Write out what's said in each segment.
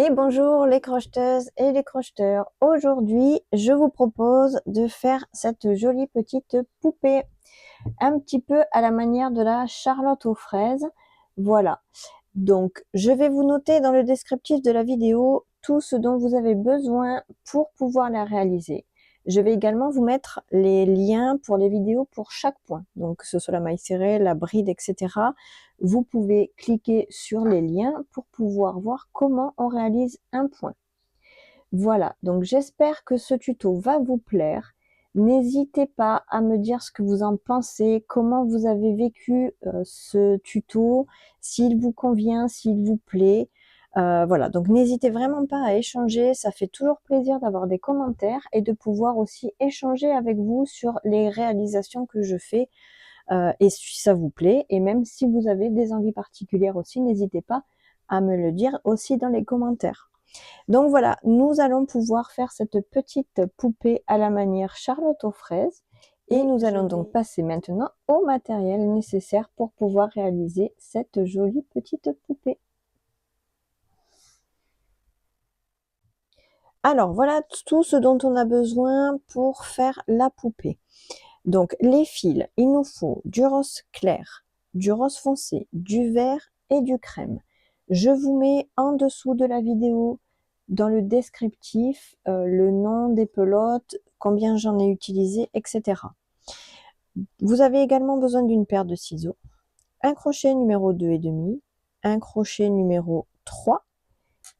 Et bonjour les crocheteuses et les crocheteurs. Aujourd'hui, je vous propose de faire cette jolie petite poupée, un petit peu à la manière de la Charlotte aux fraises. Voilà. Donc, je vais vous noter dans le descriptif de la vidéo tout ce dont vous avez besoin pour pouvoir la réaliser. Je vais également vous mettre les liens pour les vidéos pour chaque point. Donc, que ce soit la maille serrée, la bride, etc. Vous pouvez cliquer sur les liens pour pouvoir voir comment on réalise un point. Voilà, donc j'espère que ce tuto va vous plaire. N'hésitez pas à me dire ce que vous en pensez, comment vous avez vécu ce tuto, s'il vous convient, s'il vous plaît. Voilà, donc n'hésitez vraiment pas à échanger, ça fait toujours plaisir d'avoir des commentaires et de pouvoir aussi échanger avec vous sur les réalisations que je fais et si ça vous plaît. Et même si vous avez des envies particulières aussi, n'hésitez pas à me le dire aussi dans les commentaires. Donc voilà, nous allons pouvoir faire cette petite poupée à la manière Charlotte aux fraises. Et nous allons donc passer maintenant au matériel nécessaire pour pouvoir réaliser cette jolie petite poupée. Alors voilà tout ce dont on a besoin pour faire la poupée. Donc les fils, il nous faut du rose clair, du rose foncé, du vert et du crème. Je vous mets en dessous de la vidéo dans le descriptif le nom des pelotes, combien j'en ai utilisé, etc. Vous avez également besoin d'une paire de ciseaux, un crochet numéro 2,5, un crochet numéro 3,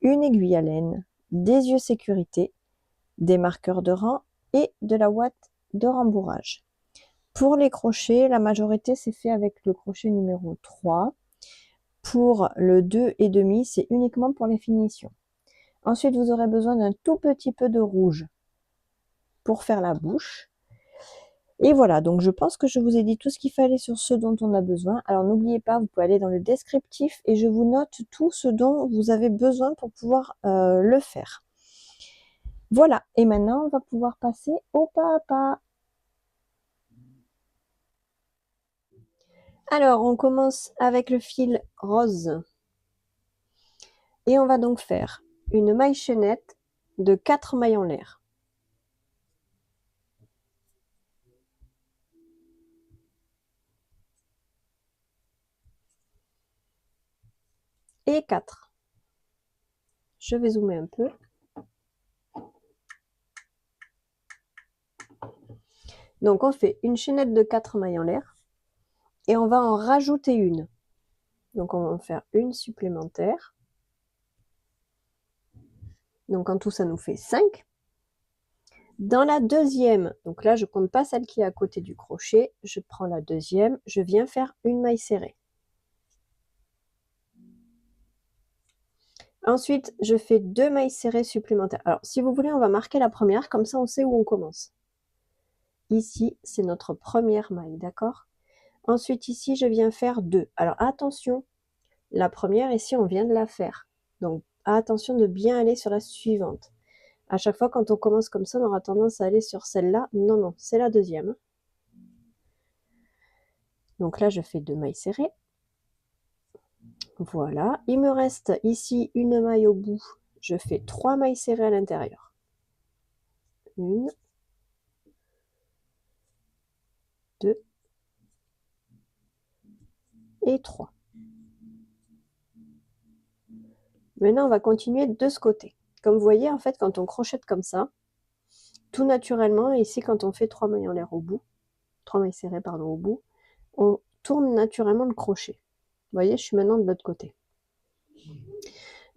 une aiguille à laine, des yeux sécurité, des marqueurs de rang et de la ouate de rembourrage. Pour les crochets, la majorité c'est fait avec le crochet numéro 3. Pour le 2,5, c'est uniquement pour les finitions. Ensuite, vous aurez besoin d'un tout petit peu de rouge pour faire la bouche. Et voilà, donc je pense que je vous ai dit tout ce qu'il fallait sur ce dont on a besoin. Alors n'oubliez pas, vous pouvez aller dans le descriptif et je vous note tout ce dont vous avez besoin pour pouvoir le faire. Voilà, et maintenant on va pouvoir passer au pas à pas. Alors, on commence avec le fil rose. Et on va donc faire une maille chaînette de 4 mailles en l'air. Et 4. Je vais zoomer un peu. Donc on fait une chaînette de 4 mailles en l'air et on va en rajouter une. Donc on va en faire une supplémentaire. Donc en tout ça nous fait 5. Dans la deuxième, donc là je compte pas celle qui est à côté du crochet, je prends la deuxième, je viens faire une maille serrée. Ensuite, je fais 2 mailles serrées supplémentaires. Alors si vous voulez, on va marquer la première, comme ça on sait où on commence. Ici, c'est notre première maille, d'accord? Ensuite, ici, je viens faire 2. Alors, attention, la première, ici, on vient de la faire. Donc, attention de bien aller sur la suivante. À chaque fois, quand on commence comme ça, on aura tendance à aller sur celle-là. Non, non, c'est la deuxième. Donc là, je fais 2 mailles serrées. Voilà. Il me reste ici une maille au bout. Je fais 3 mailles serrées à l'intérieur. 1, 2 et 3. Maintenant, on va continuer de ce côté. Comme vous voyez, en fait, quand on crochette comme ça, tout naturellement, ici, quand on fait 3 mailles en l'air au bout, 3 mailles serrées, pardon, au bout, on tourne naturellement le crochet. Vous voyez, je suis maintenant de l'autre côté.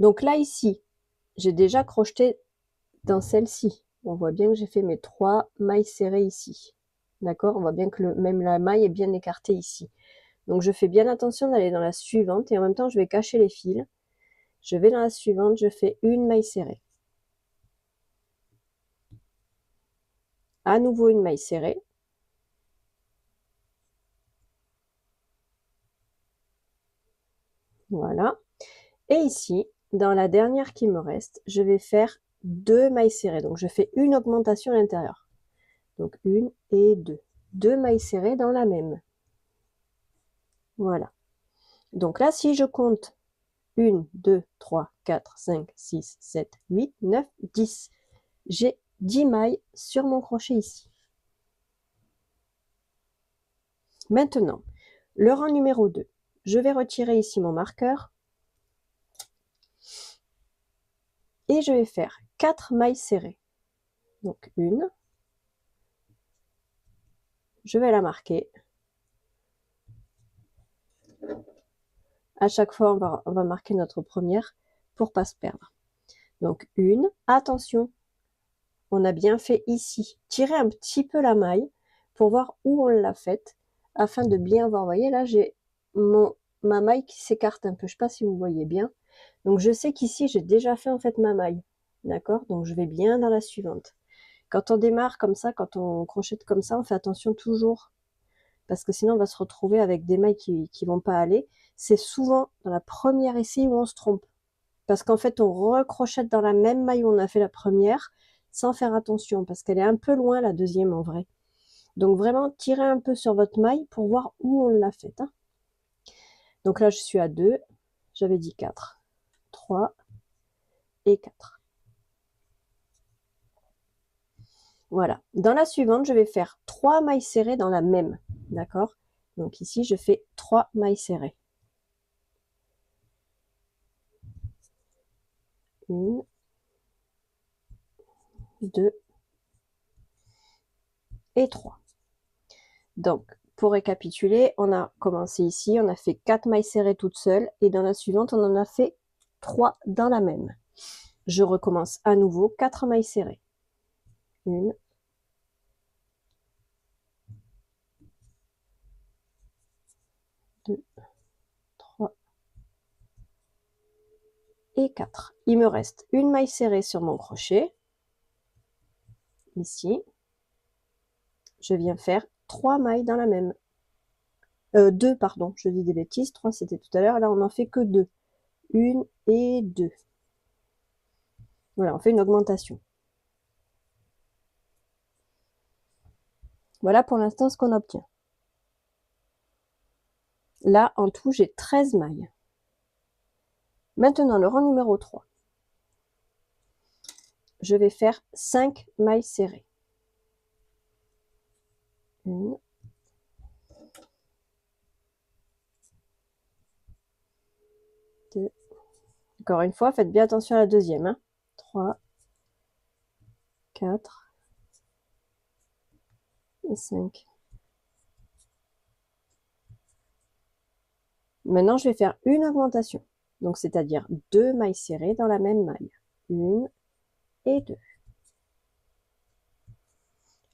Donc là, ici, j'ai déjà crocheté dans celle-ci. On voit bien que j'ai fait mes 3 mailles serrées ici. D'accord? On voit bien que même la maille est bien écartée ici. Donc je fais bien attention d'aller dans la suivante et en même temps, je vais cacher les fils. Je vais dans la suivante, je fais une maille serrée. À nouveau une maille serrée. Voilà. Et ici, dans la dernière qui me reste, je vais faire 2 mailles serrées. Donc je fais une augmentation à l'intérieur. Donc 1 et 2. 2 mailles serrées dans la même. Voilà. Donc là, si je compte 1, 2, 3, 4, 5, 6, 7, 8, 9, 10. J'ai 10 mailles sur mon crochet ici. Maintenant, le rang numéro 2. Je vais retirer ici mon marqueur. Et je vais faire 4 mailles serrées. Donc une. Je vais la marquer. À chaque fois, on va marquer notre première pour pas se perdre. Donc une. Attention, on a bien fait ici. Tirez un petit peu la maille pour voir où on l'a faite afin de bien voir. Vous voyez là, j'ai ma maille qui s'écarte un peu. Je ne sais pas si vous voyez bien. Donc je sais qu'ici, j'ai déjà fait en fait ma maille. D'accord? Donc je vais bien dans la suivante. Quand on démarre comme ça, quand on crochette comme ça, on fait attention toujours. Parce que sinon, on va se retrouver avec des mailles qui vont pas aller. C'est souvent dans la première ici où on se trompe. Parce qu'en fait, on recrochette dans la même maille où on a fait la première, sans faire attention, parce qu'elle est un peu loin, la deuxième, en vrai. Donc vraiment, tirez un peu sur votre maille pour voir où on l'a faite. Hein. Donc là, je suis à 2. J'avais dit 4. 3 et 4. Voilà. Dans la suivante, je vais faire 3 mailles serrées dans la même. D'accord? Donc ici, je fais 3 mailles serrées. 1, 2 et 3. Donc, pour récapituler, on a commencé ici, on a fait 4 mailles serrées toutes seules, et dans la suivante, on en a fait 3 dans la même. Je recommence à nouveau 4 mailles serrées. 1, 2, 3 et 4. Il me reste une maille serrée sur mon crochet. Ici, je viens faire 3 mailles dans la même. 2, pardon, je dis des bêtises, 3 c'était tout à l'heure, là on n'en fait que 2. 1 et 2. Voilà, on fait une augmentation. Voilà pour l'instant ce qu'on obtient. Là, en tout, j'ai 13 mailles. Maintenant, le rang numéro 3. Je vais faire 5 mailles serrées. 1, 2. Encore une fois, faites bien attention à la deuxième. Hein. 3, 4 et 5. Maintenant, je vais faire une augmentation. Donc, c'est-à-dire 2 mailles serrées dans la même maille. 1 et 2.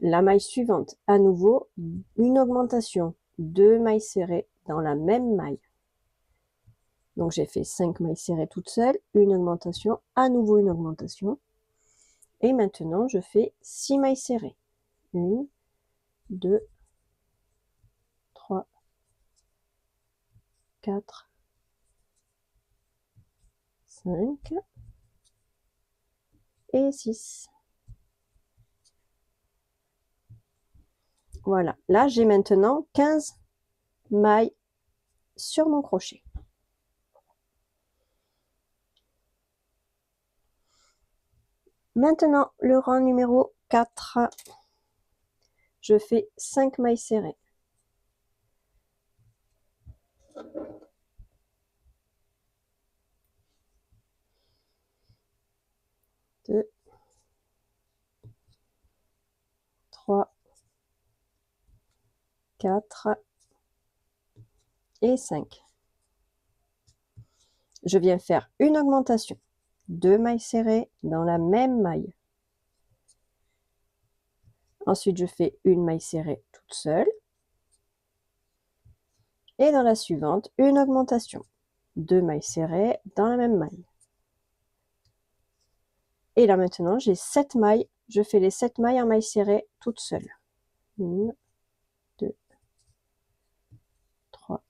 La maille suivante, à nouveau, une augmentation. 2 mailles serrées dans la même maille. Donc, j'ai fait 5 mailles serrées toutes seules, une augmentation, à nouveau une augmentation. Et maintenant, je fais 6 mailles serrées. 1, 2, 3, 4, 5 et 6. Voilà, là j'ai maintenant 15 mailles sur mon crochet. Maintenant, le rang numéro 4, je fais 5 mailles serrées. 2, 3, 4 et 5. Je viens faire une augmentation. 2 mailles serrées dans la même maille. Ensuite, je fais une maille serrée toute seule. Et dans la suivante, une augmentation. 2 mailles serrées dans la même maille. Et là maintenant, j'ai 7 mailles. Je fais les 7 mailles en maille serrée toute seule. 1, 2, 3,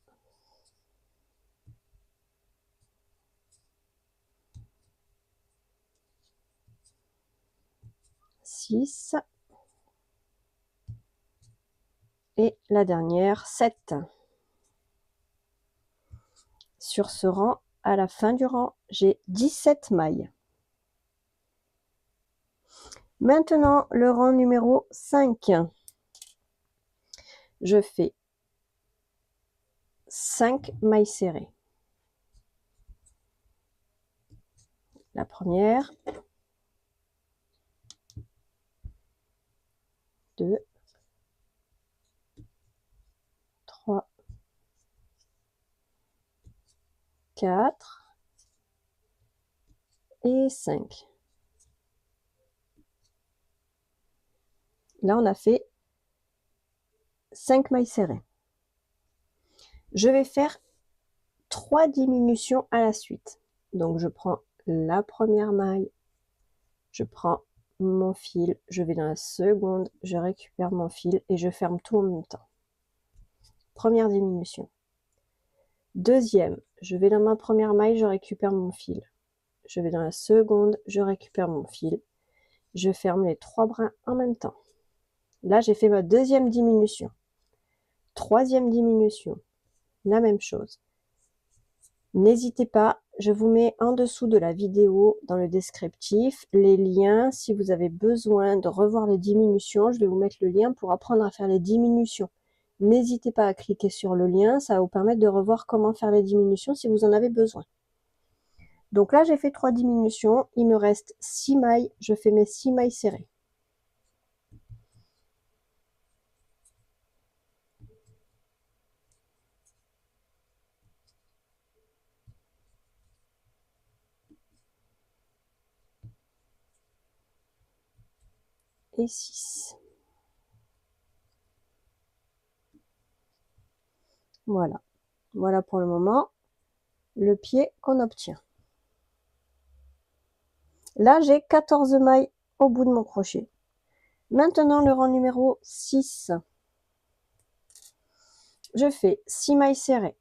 6 et la dernière 7. Sur ce rang, à la fin du rang, j'ai 17 mailles. Maintenant, le rang numéro 5. Je fais 5 mailles serrées. La première, 2, 3, 4 et 5. Là, on a fait 5 mailles serrées. Je vais faire 3 diminutions à la suite. Donc, je prends la première maille, je prends mon fil, je vais dans la seconde, je récupère mon fil et je ferme tout en même temps. Première diminution. Deuxième, je vais dans ma première maille, je récupère mon fil. Je vais dans la seconde, je récupère mon fil. Je ferme les 3 brins en même temps. Là, j'ai fait ma deuxième diminution. Troisième diminution, la même chose. N'hésitez pas, je vous mets en dessous de la vidéo, dans le descriptif, les liens. Si vous avez besoin de revoir les diminutions, je vais vous mettre le lien pour apprendre à faire les diminutions. N'hésitez pas à cliquer sur le lien, ça va vous permettre de revoir comment faire les diminutions si vous en avez besoin. Donc là, j'ai fait 3 diminutions, il me reste 6 mailles, je fais mes 6 mailles serrées. Et 6. Voilà. Voilà pour le moment le pied qu'on obtient. Là, j'ai 14 mailles au bout de mon crochet. Maintenant, le rang numéro 6. Je fais 6 mailles serrées.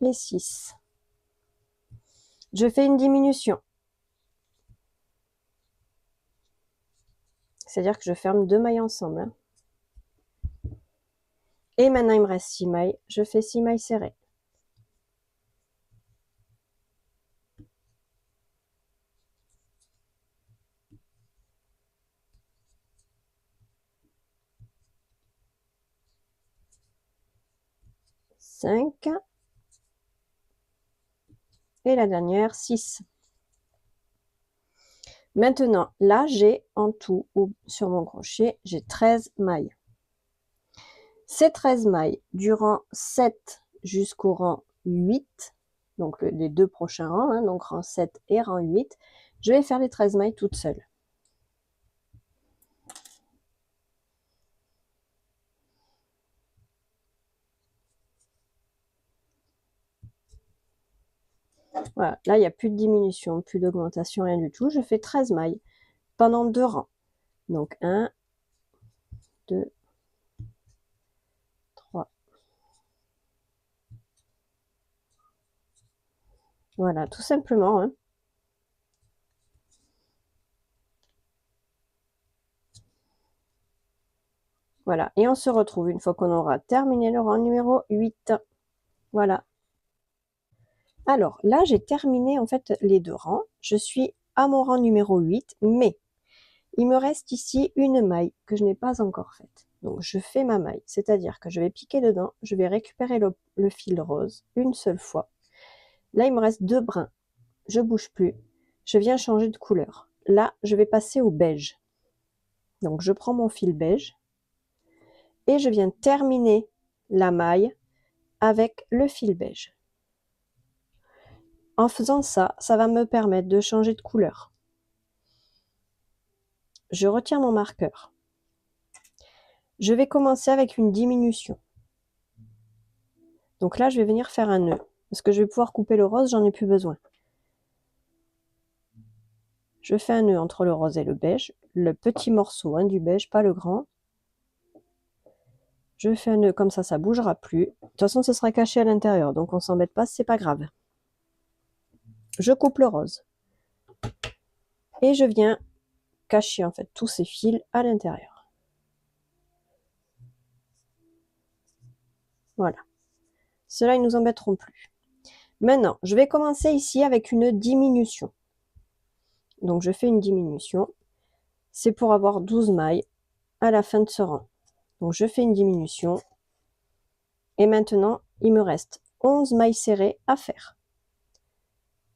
Et 6. Je fais une diminution. C'est-à-dire que je ferme 2 mailles ensemble. Hein. Et maintenant, il me reste 6 mailles. Je fais 6 mailles serrées. Cinq. Et la dernière, 6. Maintenant, là, j'ai en tout, sur mon crochet, j'ai 13 mailles. Ces 13 mailles, du rang 7 jusqu'au rang 8, donc les 2 prochains rangs, hein, donc rang 7 et rang 8, je vais faire les 13 mailles toutes seules. Voilà, là, il n'y a plus de diminution, plus d'augmentation, rien du tout. Je fais 13 mailles pendant 2 rangs. Donc 1, 2, 3. Voilà, tout simplement. Hein. Voilà, et on se retrouve une fois qu'on aura terminé le rang numéro 8. Voilà. Alors là, j'ai terminé en fait les 2 rangs. Je suis à mon rang numéro 8, mais il me reste ici une maille que je n'ai pas encore faite. Donc je fais ma maille, c'est-à-dire que je vais piquer dedans, je vais récupérer le fil rose une seule fois. Là, il me reste 2 brins. Je bouge plus. Je viens changer de couleur. Là, je vais passer au beige. Donc je prends mon fil beige et je viens terminer la maille avec le fil beige. En faisant ça, ça va me permettre de changer de couleur. Je retire mon marqueur. Je vais commencer avec une diminution. Donc là, je vais venir faire un nœud. Parce que je vais pouvoir couper le rose, j'en ai plus besoin. Je fais un nœud entre le rose et le beige. le petit morceau hein, du beige, pas le grand. Je fais un nœud comme ça bougera plus. De toute façon, ce sera caché à l'intérieur, donc on s'embête pas, c'est pas grave. Je coupe le rose. Et je viens cacher en fait tous ces fils à l'intérieur. Voilà. Ceux-là, ils nous embêteront plus. Maintenant, je vais commencer ici avec une diminution. Donc, je fais une diminution. C'est pour avoir 12 mailles à la fin de ce rang. Donc, je fais une diminution. Et maintenant, il me reste 11 mailles serrées à faire.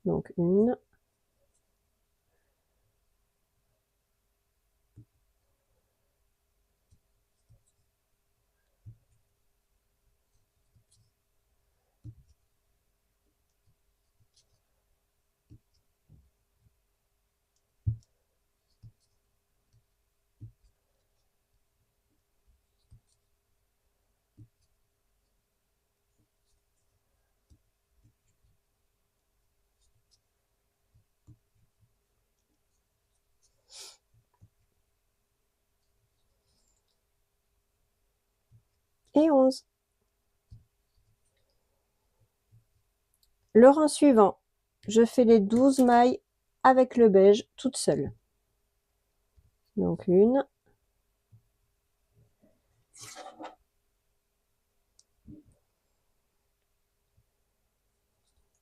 Donc, une, 11. Le rang suivant, je fais les 12 mailles avec le beige toute seule. Donc une,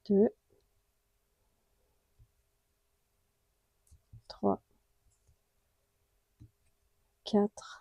2, 3, 4,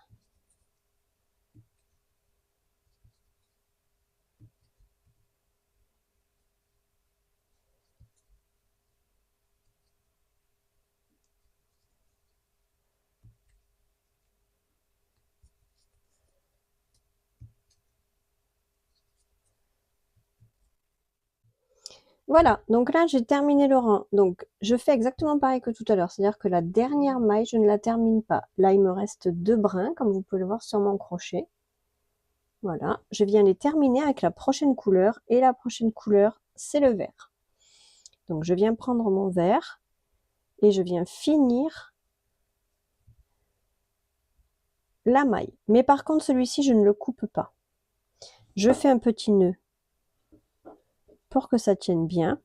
voilà, donc là j'ai terminé le rang. Donc je fais exactement pareil que tout à l'heure, c'est-à-dire que la dernière maille, je ne la termine pas. Là, il me reste 2 brins, comme vous pouvez le voir sur mon crochet. Voilà, je viens les terminer avec la prochaine couleur, et la prochaine couleur, c'est le vert. Donc je viens prendre mon vert, et je viens finir la maille. Mais par contre, celui-ci, je ne le coupe pas. Je fais un petit nœud pour que ça tienne bien,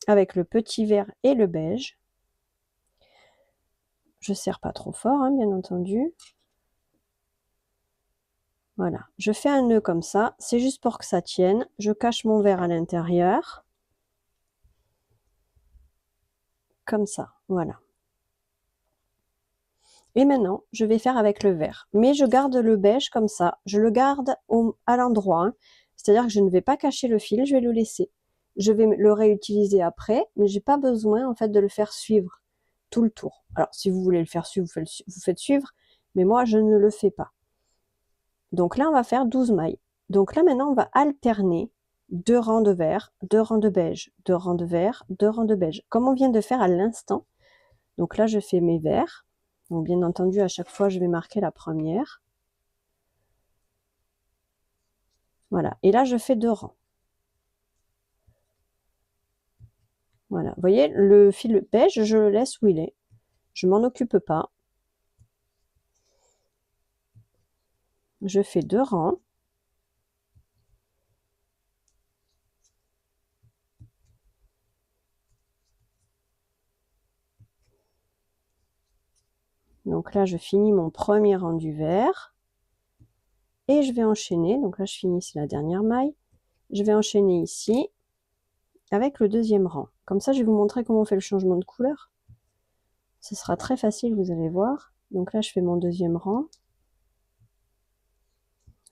avec le petit vert et le beige. Je serre pas trop fort, hein, bien entendu. Voilà, je fais un nœud comme ça, c'est juste pour que ça tienne. Je cache mon vert à l'intérieur. Comme ça, voilà. Et maintenant, je vais faire avec le vert. Mais je garde le beige comme ça, je le garde à l'endroit. Hein. C'est-à-dire que je ne vais pas cacher le fil, je vais le laisser. Je vais le réutiliser après, mais j'ai pas besoin en fait de le faire suivre tout le tour. Alors, si vous voulez le faire suivre, vous faites suivre, mais moi, je ne le fais pas. Donc là, on va faire 12 mailles. Donc là, maintenant, on va alterner 2 rangs de vert, 2 rangs de beige, 2 rangs de vert, 2 rangs de beige, comme on vient de faire à l'instant. Donc là, je fais mes verts. Donc bien entendu, à chaque fois, je vais marquer la première. Voilà. Et là, je fais 2 rangs. Voilà. Vous voyez, le fil beige, je le laisse où il est. Je m'en occupe pas. Je fais 2 rangs. Donc là, je finis mon premier rang du vert. Et je vais enchaîner. Donc là, je finis, c'est la dernière maille. Je vais enchaîner ici avec le deuxième rang. Comme ça, je vais vous montrer comment on fait le changement de couleur. Ce sera très facile, vous allez voir. Donc là, je fais mon deuxième rang.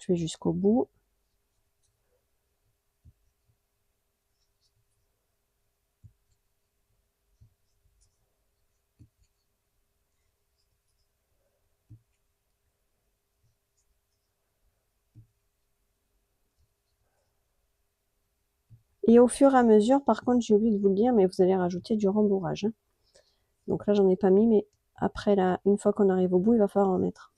Je vais jusqu'au bout. Et au fur et à mesure, par contre, j'ai oublié de vous le dire, mais vous allez rajouter du rembourrage. Hein. Donc là, j'en ai pas mis, mais après, là, une fois qu'on arrive au bout, il va falloir en mettre.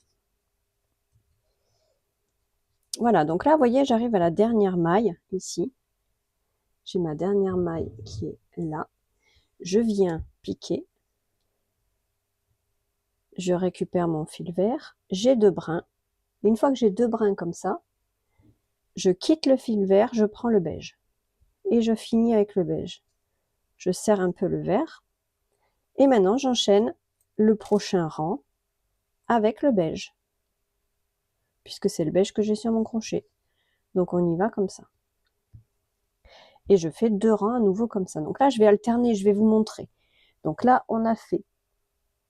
Voilà, donc là, vous voyez, j'arrive à la dernière maille, ici. J'ai ma dernière maille qui est là. Je viens piqué. Je récupère mon fil vert, j'ai 2 brins. Une fois que j'ai 2 brins comme ça, je quitte le fil vert, je prends le beige. Et je finis avec le beige. Je serre un peu le vert. Et maintenant, j'enchaîne le prochain rang avec le beige. Puisque c'est le beige que j'ai sur mon crochet. Donc on y va comme ça. Et je fais 2 rangs à nouveau comme ça. Donc là, je vais alterner, je vais vous montrer. Donc là, on a fait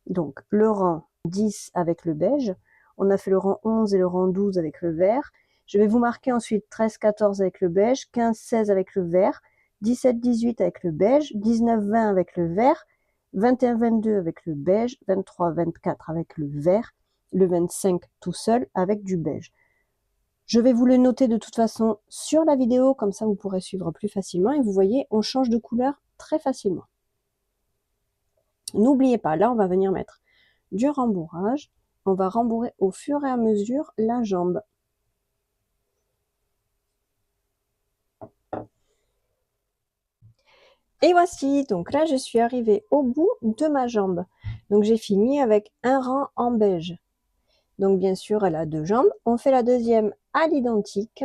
donc le rang 10 avec le beige. On a fait le rang 11 et le rang 12 avec le vert. Je vais vous marquer ensuite 13, 14 avec le beige, 15, 16 avec le vert, 17, 18 avec le beige, 19, 20 avec le vert, 21, 22 avec le beige, 23, 24 avec le vert, le 25 tout seul avec du beige. Je vais vous le noter de toute façon sur la vidéo, comme ça vous pourrez suivre plus facilement. Et vous voyez, on change de couleur très facilement. N'oubliez pas, là on va venir mettre du rembourrage. On va rembourrer au fur et à mesure la jambe. Et voici, donc là je suis arrivée au bout de ma jambe. Donc j'ai fini avec un rang en beige. Donc bien sûr elle a 2 jambes. On fait la deuxième à l'identique.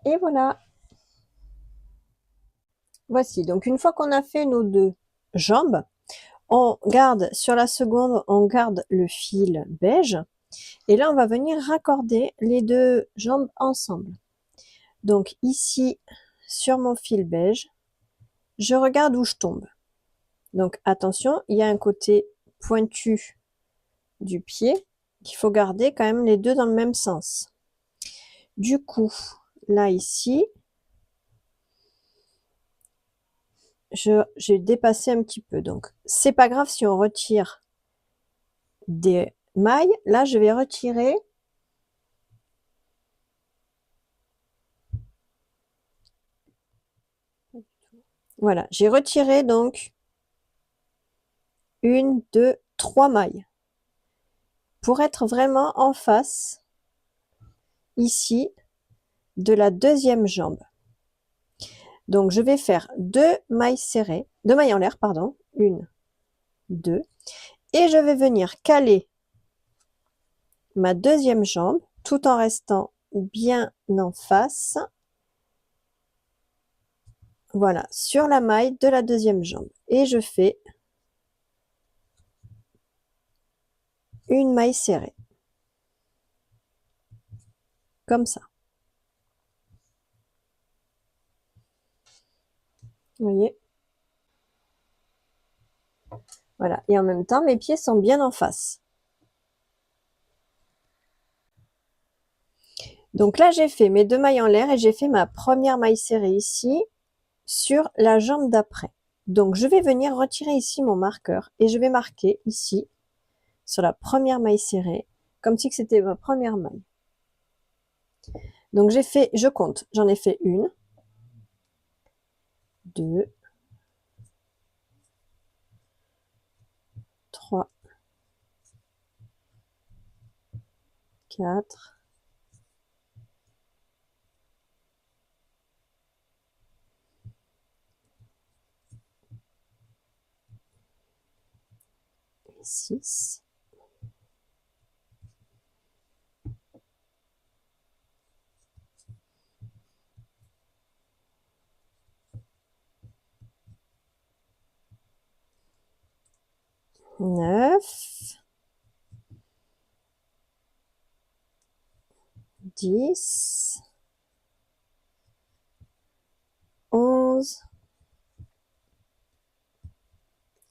Et voilà. Voici, donc une fois qu'on a fait nos 2 jambes, on garde sur la seconde, on garde le fil beige. Et là on va venir raccorder les 2 jambes ensemble. Donc ici, sur mon fil beige, je regarde où je tombe. Donc attention, il y a un côté pointu du pied qu'il faut garder quand même les 2 dans le même sens. Du coup, là ici, j'ai dépassé un petit peu. Donc c'est pas grave si on retire des mailles. Là, je vais retirer voilà, j'ai retiré donc 1, 2, 3 mailles pour être vraiment en face ici de la deuxième jambe. Donc je vais faire 2 mailles serrées, 2 mailles en l'air, pardon, 1, 2, et je vais venir caler ma deuxième jambe tout en restant bien en face, voilà, sur la maille de la deuxième jambe. Et je fais une maille serrée, comme ça. Vous voyez? Voilà, et en même temps, mes pieds sont bien en face. Donc là, j'ai fait mes 2 mailles en l'air et j'ai fait ma première maille serrée ici sur la jambe d'après. Donc, je vais venir retirer ici mon marqueur et je vais marquer ici sur la première maille serrée, comme si c'était ma première maille. Donc j'ai fait, je compte, j'en ai fait 1, 2, 3, 4, 6, 9, 10, 11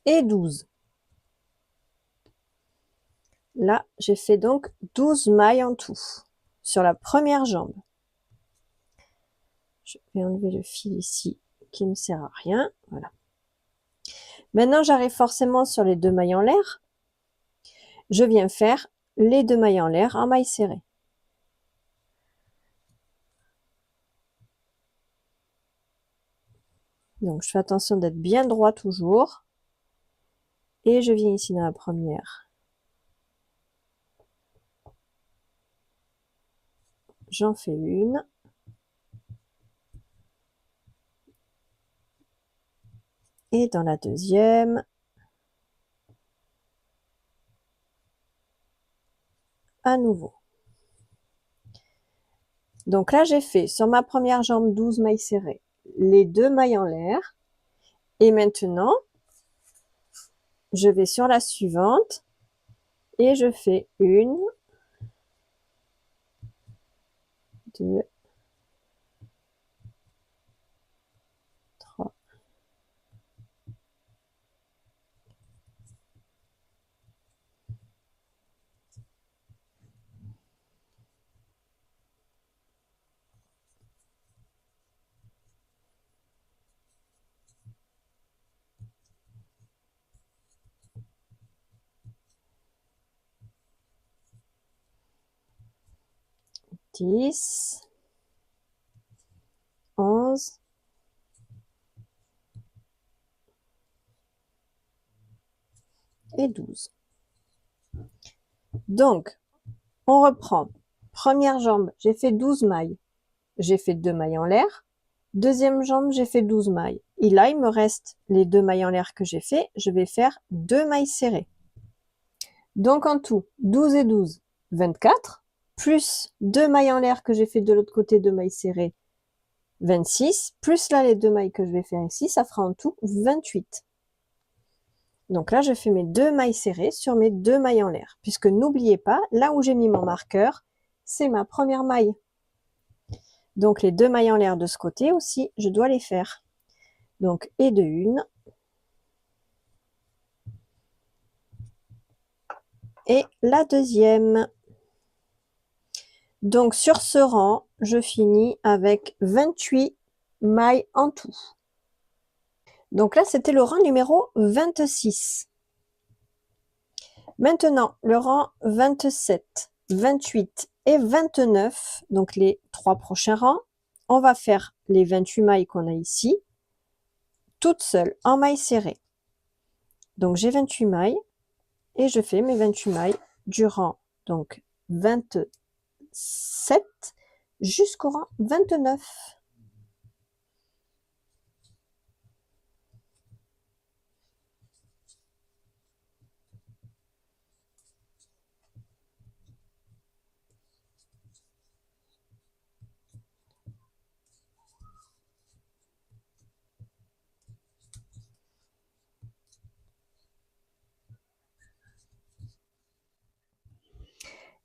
et 12. Là, j'ai fait donc 12 mailles en tout sur la première jambe. Je vais enlever le fil ici qui ne sert à rien. Voilà. Maintenant, j'arrive forcément sur les 2 mailles en l'air. Je viens faire les 2 mailles en l'air en maille serrée. Donc, je fais attention d'être bien droit toujours. Et je viens ici dans la première. J'en fais une. Et dans la deuxième, à nouveau. Donc là, j'ai fait sur ma première jambe 12 mailles serrées, les 2 mailles en l'air. Et maintenant, je vais sur la suivante et je fais 1, 2, 3, 10, 11, et 12. Donc, on reprend. Première jambe, j'ai fait 12 mailles. J'ai fait 2 mailles en l'air. Deuxième jambe, j'ai fait 12 mailles. Et là, il me reste les 2 mailles en l'air que j'ai fait. Je vais faire 2 mailles serrées. Donc, en tout, 12 et 12, 24. Plus 2 mailles en l'air que j'ai fait de l'autre côté, 2 mailles serrées, 26. Plus là, les 2 mailles que je vais faire ici, ça fera en tout 28. Donc là, je fais mes 2 mailles serrées sur mes 2 mailles en l'air. Puisque n'oubliez pas, là où j'ai mis mon marqueur, c'est ma première maille. Donc les 2 mailles en l'air de ce côté aussi, je dois les faire. Donc, et de une. Et la deuxième. Donc sur ce rang, je finis avec 28 mailles en tout. Donc là, c'était le rang numéro 26. Maintenant, le rang 27, 28 et 29, donc les 3 prochains rangs, on va faire les 28 mailles qu'on a ici, toutes seules, en mailles serrées. Donc j'ai 28 mailles et je fais mes 28 mailles du rang donc 27 jusqu'au rang 29.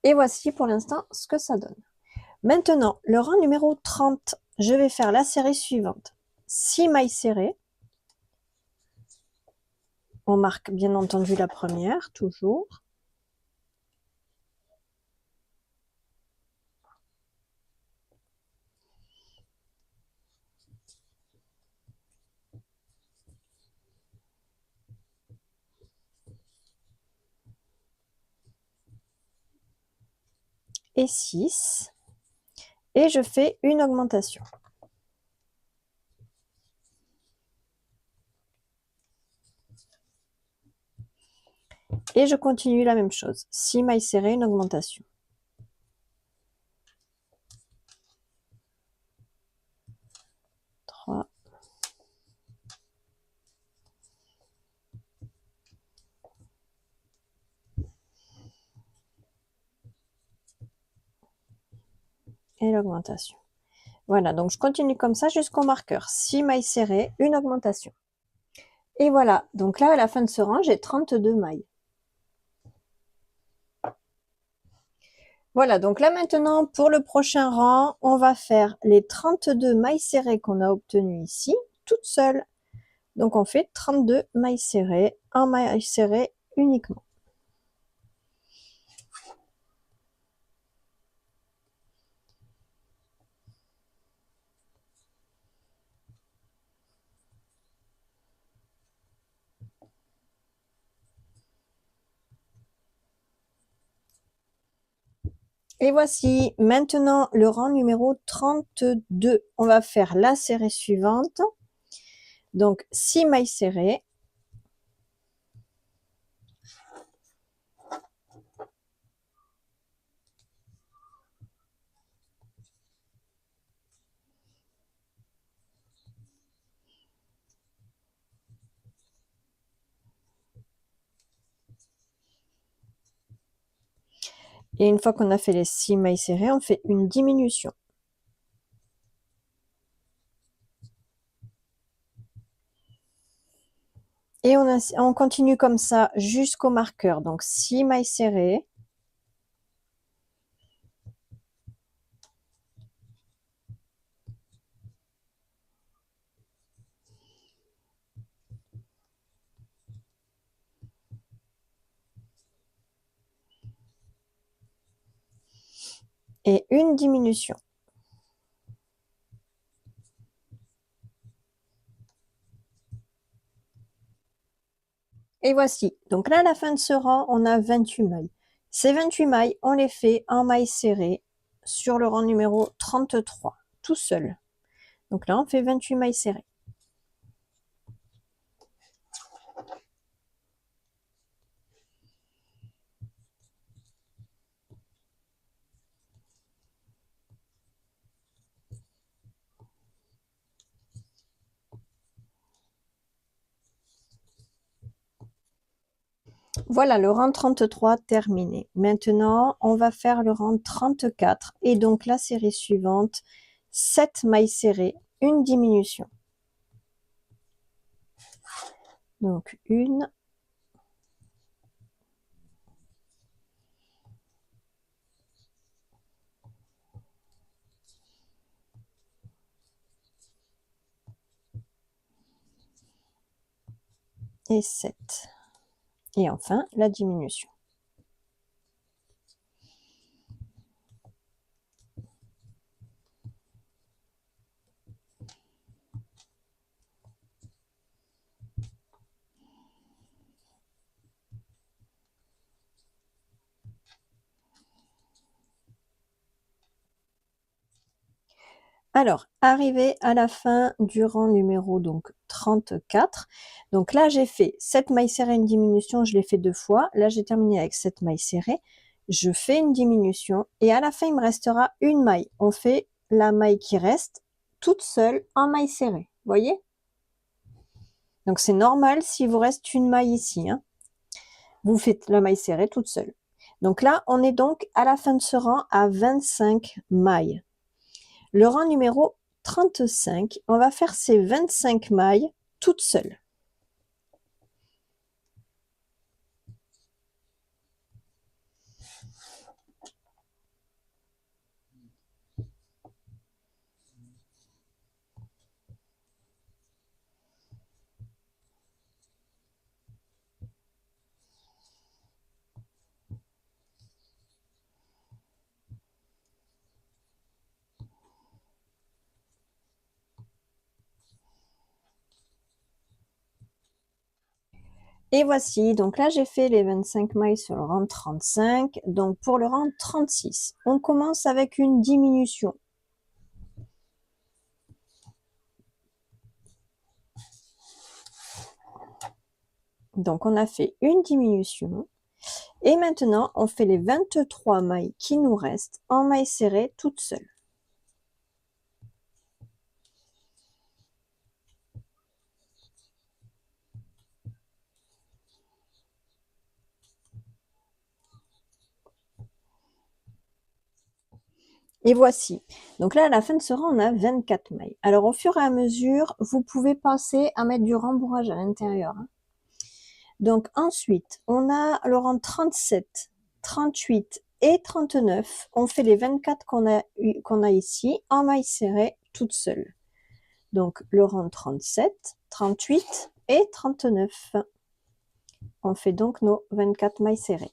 Et voici pour l'instant ce que ça donne. Maintenant, le rang numéro 30, je vais faire la série suivante. 6 mailles serrées. On marque bien entendu la première, toujours. Et 6. Et je fais une augmentation. Et je continue la même chose. 6 mailles serrées, une augmentation. Trois. Et l'augmentation. Voilà, donc je continue comme ça jusqu'au marqueur. 6 mailles serrées, une augmentation. Et voilà, donc là, à la fin de ce rang, j'ai 32 mailles. Voilà, donc là maintenant, pour le prochain rang, on va faire les 32 mailles serrées qu'on a obtenues ici, toutes seules. Donc on fait 32 mailles serrées, un maille serrée uniquement. Et voici maintenant le rang numéro 32. On va faire la série suivante. Donc 6 mailles serrées. Et une fois qu'on a fait les 6 mailles serrées, on fait une diminution. Et on continue comme ça jusqu'au marqueur. Donc 6 mailles serrées. Et une diminution. Et voici. Donc là, à la fin de ce rang, on a 28 mailles. Ces 28 mailles, on les fait en mailles serrées sur le rang numéro 33, tout seul. Donc là, on fait 28 mailles serrées. Voilà, le rang 33 terminé. Maintenant, on va faire le rang 34 et donc la série suivante, 7 mailles serrées, une diminution. Donc une, et 7. Et enfin, la diminution. Alors, arrivé à la fin du rang numéro donc 34. Donc là, j'ai fait 7 mailles serrées, une diminution, je l'ai fait 2 fois. Là, j'ai terminé avec 7 mailles serrées. Je fais une diminution et à la fin, il me restera une maille. On fait la maille qui reste toute seule en maille serrée. Voyez? Donc, c'est normal s'il vous reste une maille ici, hein. Vous faites la maille serrée toute seule. Donc là, on est donc à la fin de ce rang à 25 mailles. Le rang numéro 35, on va faire ces 25 mailles toutes seules. Et voici, donc là j'ai fait les 25 mailles sur le rang 35. Donc pour le rang 36, on commence avec une diminution. Donc on a fait une diminution. Et maintenant, on fait les 23 mailles qui nous restent en mailles serrées toutes seules. Et voici. Donc là, à la fin de ce rang, on a 24 mailles. Alors, au fur et à mesure, vous pouvez penser à mettre du rembourrage à l'intérieur, hein. Donc ensuite, on a le rang 37, 38 et 39. On fait les 24 qu'on a ici en mailles serrées toutes seules. Donc le rang 37, 38 et 39. On fait donc nos 24 mailles serrées.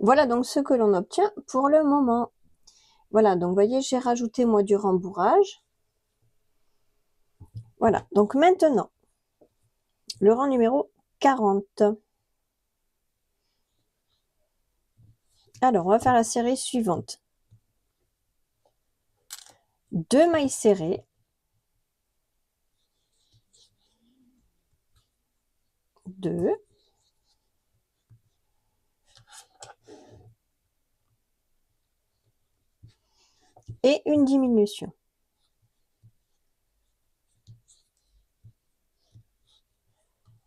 Voilà donc ce que l'on obtient pour le moment. Voilà, donc vous voyez, j'ai rajouté moi du rembourrage. Voilà, donc maintenant, le rang numéro 40. Alors, on va faire la série suivante. 2 mailles serrées, 2, et une diminution.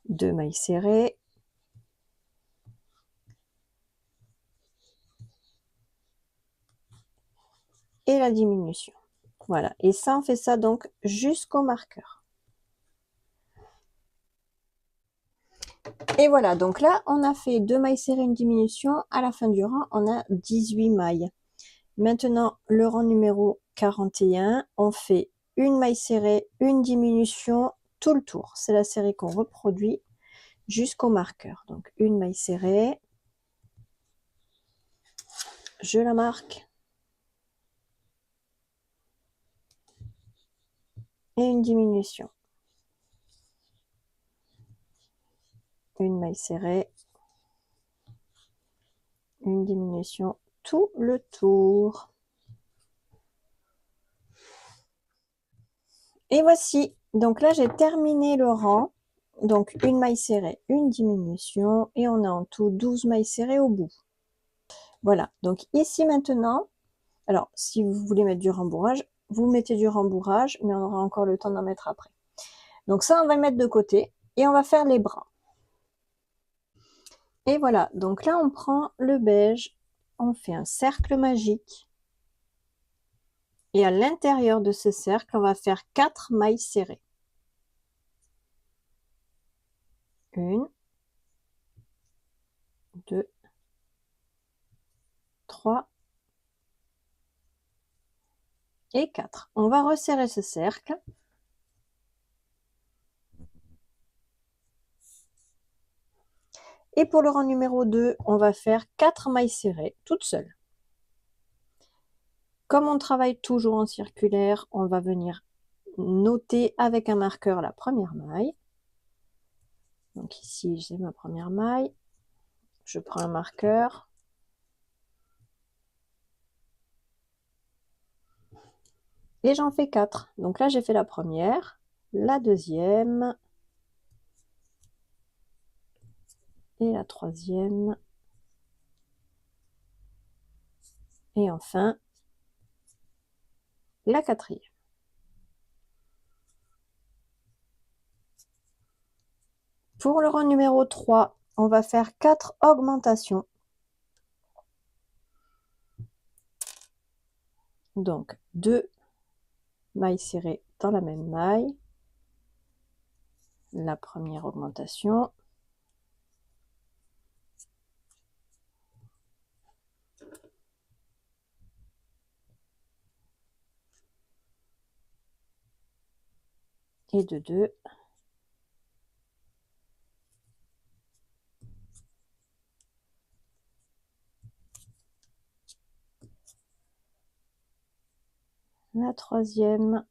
Deux mailles serrées. Et la diminution. Voilà. Et ça, on fait ça donc jusqu'au marqueur. Et voilà. Donc là, on a fait deux mailles serrées, une diminution. À la fin du rang, on a 18 mailles. Maintenant, le rang numéro 41, on fait une maille serrée, une diminution, tout le tour. C'est la série qu'on reproduit jusqu'au marqueur. Donc, une maille serrée. Je la marque. Et une diminution. Une maille serrée. Une diminution, tout le tour. Et voici. Donc là, j'ai terminé le rang. Donc, une maille serrée, une diminution. Et on a en tout 12 mailles serrées au bout. Voilà. Donc ici maintenant, alors si vous voulez mettre du rembourrage, vous mettez du rembourrage, mais on aura encore le temps d'en mettre après. Donc ça, on va le mettre de côté. Et on va faire les bras. Et voilà. Donc là, on prend le beige. On fait un cercle magique. Et à l'intérieur de ce cercle, on va faire 4 mailles serrées. Une, 2, 3 et 4. On va resserrer ce cercle. Et pour le rang numéro 2, on va faire 4 mailles serrées, toutes seules. Comme on travaille toujours en circulaire, on va venir noter avec un marqueur la première maille. Donc ici, j'ai ma première maille. Je prends un marqueur. Et j'en fais 4. Donc là, j'ai fait la première, la deuxième et la troisième. Et enfin, la quatrième. Pour le rang numéro 3, on va faire 4 augmentations. Donc, 2 mailles serrées dans la même maille. La première augmentation. Et de 2. La troisième.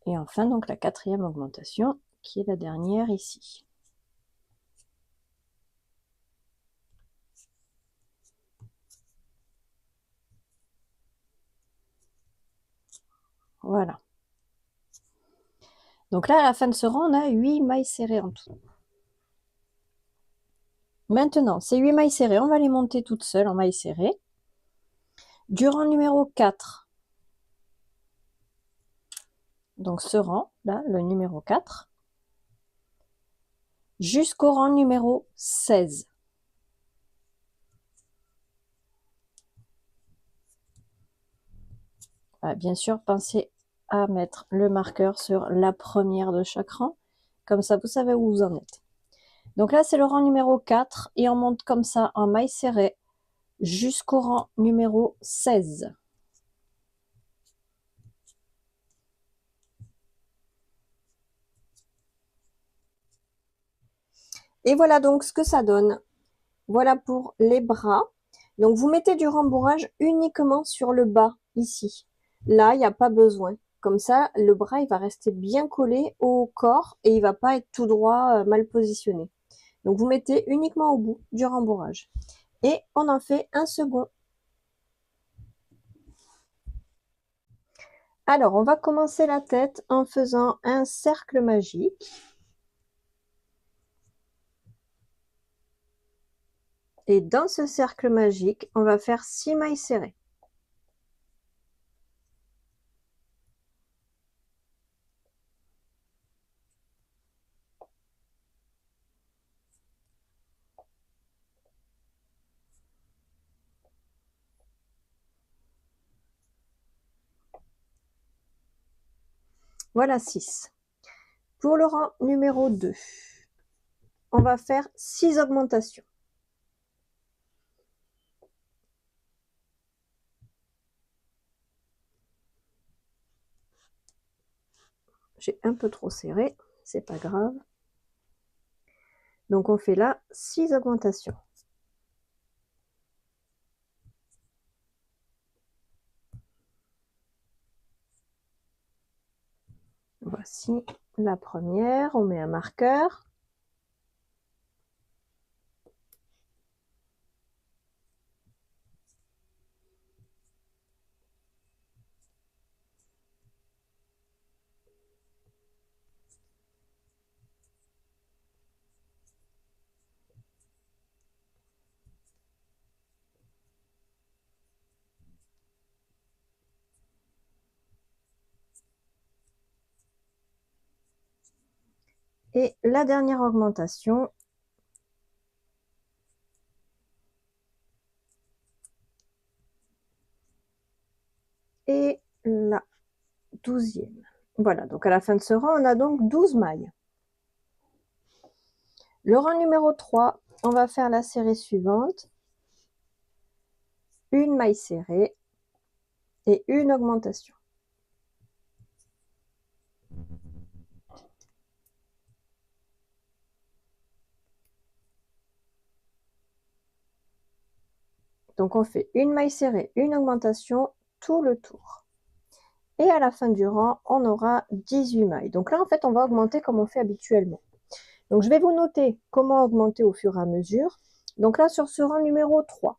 Et enfin, donc la quatrième augmentation, qui est la dernière ici. Voilà. Donc là, à la fin de ce rang, on a 8 mailles serrées en tout. Maintenant, ces 8 mailles serrées, on va les monter toutes seules en mailles serrées. Du rang numéro 4, donc ce rang, là, le numéro 4, jusqu'au rang numéro 16. Voilà, bien sûr, pensez à mettre le marqueur sur la première de chaque rang. Comme ça, vous savez où vous en êtes. Donc là, c'est le rang numéro 4 et on monte comme ça en mailles serrées jusqu'au rang numéro 16. Et voilà donc ce que ça donne. Voilà pour les bras. Donc vous mettez du rembourrage uniquement sur le bas, ici. Là, il n'y a pas besoin. Comme ça, le bras, il va rester bien collé au corps et il va pas être tout droit, mal positionné. Donc vous mettez uniquement au bout du rembourrage. Et on en fait un second. Alors, on va commencer la tête en faisant un cercle magique. Et dans ce cercle magique, on va faire 6 mailles serrées. Voilà 6. Pour le rang numéro 2, on va faire 6 augmentations. J'ai un peu trop serré, c'est pas grave. Donc on fait là 6 augmentations. Voici la première, on met un marqueur. Et la dernière augmentation, et la 12e. Voilà, donc à la fin de ce rang, on a donc 12 mailles. Le rang numéro 3, on va faire la série suivante. Une maille serrée et une augmentation. Donc on fait une maille serrée, une augmentation, tout le tour. Et à la fin du rang, on aura 18 mailles. Donc là, en fait, on va augmenter comme on fait habituellement. Donc je vais vous noter comment augmenter au fur et à mesure. Donc là, sur ce rang numéro 3,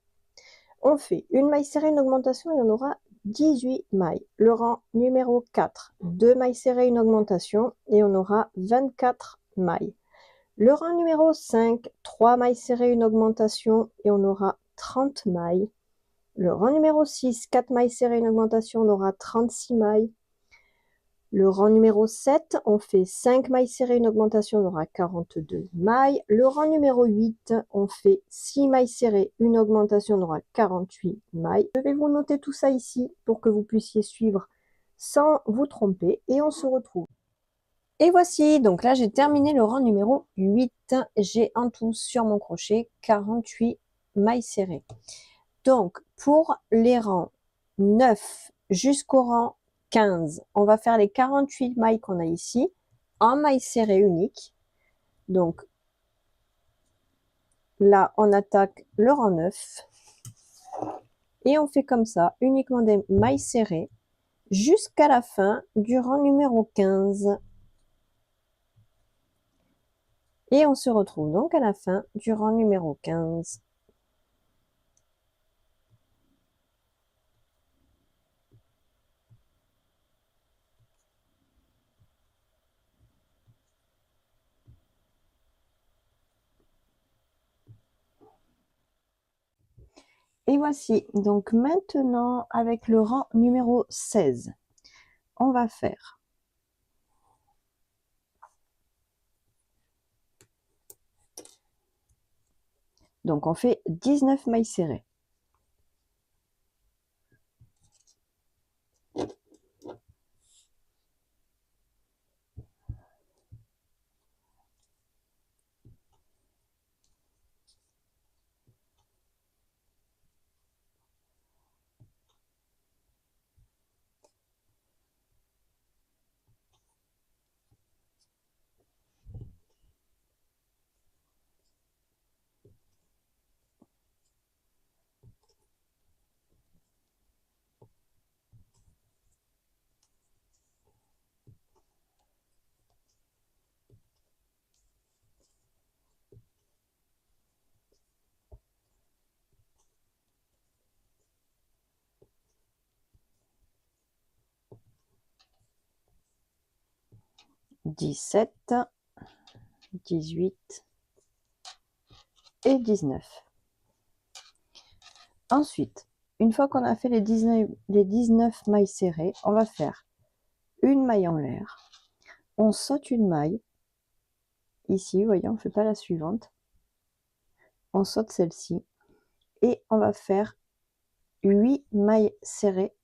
on fait une maille serrée, une augmentation et on aura 18 mailles. Le rang numéro 4, 2 mailles serrées, une augmentation et on aura 24 mailles. Le rang numéro 5, 3 mailles serrées, une augmentation et on aura 30 mailles. Le rang numéro 6, 4 mailles serrées, une augmentation, on aura 36 mailles. Le rang numéro 7, on fait 5 mailles serrées, une augmentation, on aura 42 mailles. Le rang numéro 8, on fait 6 mailles serrées, une augmentation, on aura 48 mailles. Je vais vous noter tout ça ici pour que vous puissiez suivre sans vous tromper et on se retrouve. Et voici, donc là j'ai terminé le rang numéro 8. J'ai en tout sur mon crochet 48 mailles serrées. Donc pour les rangs 9 jusqu'au rang 15, on va faire les 48 mailles qu'on a ici en mailles serrées uniques. Donc là on attaque le rang 9 et on fait comme ça uniquement des mailles serrées jusqu'à la fin du rang numéro 15. Et on se retrouve donc à la fin du rang numéro 15. Et voici, donc maintenant avec le rang numéro 16, on va faire donc on fait 19 mailles serrées. « 17, 18 et 19. Ensuite, une fois qu'on a fait les 19 mailles serrées, on va faire une maille en l'air. On saute une maille. Ici, vous voyez, on ne fait pas la suivante. On saute celle-ci. Et on va faire 8 mailles serrées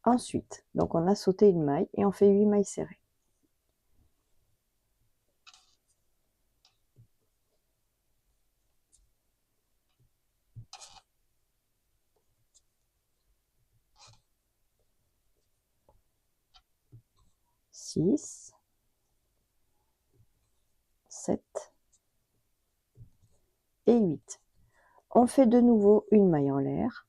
ensuite. Donc, on a sauté une maille et on fait 8 mailles serrées. Six, 7 et 8. On fait de nouveau une maille en l'air.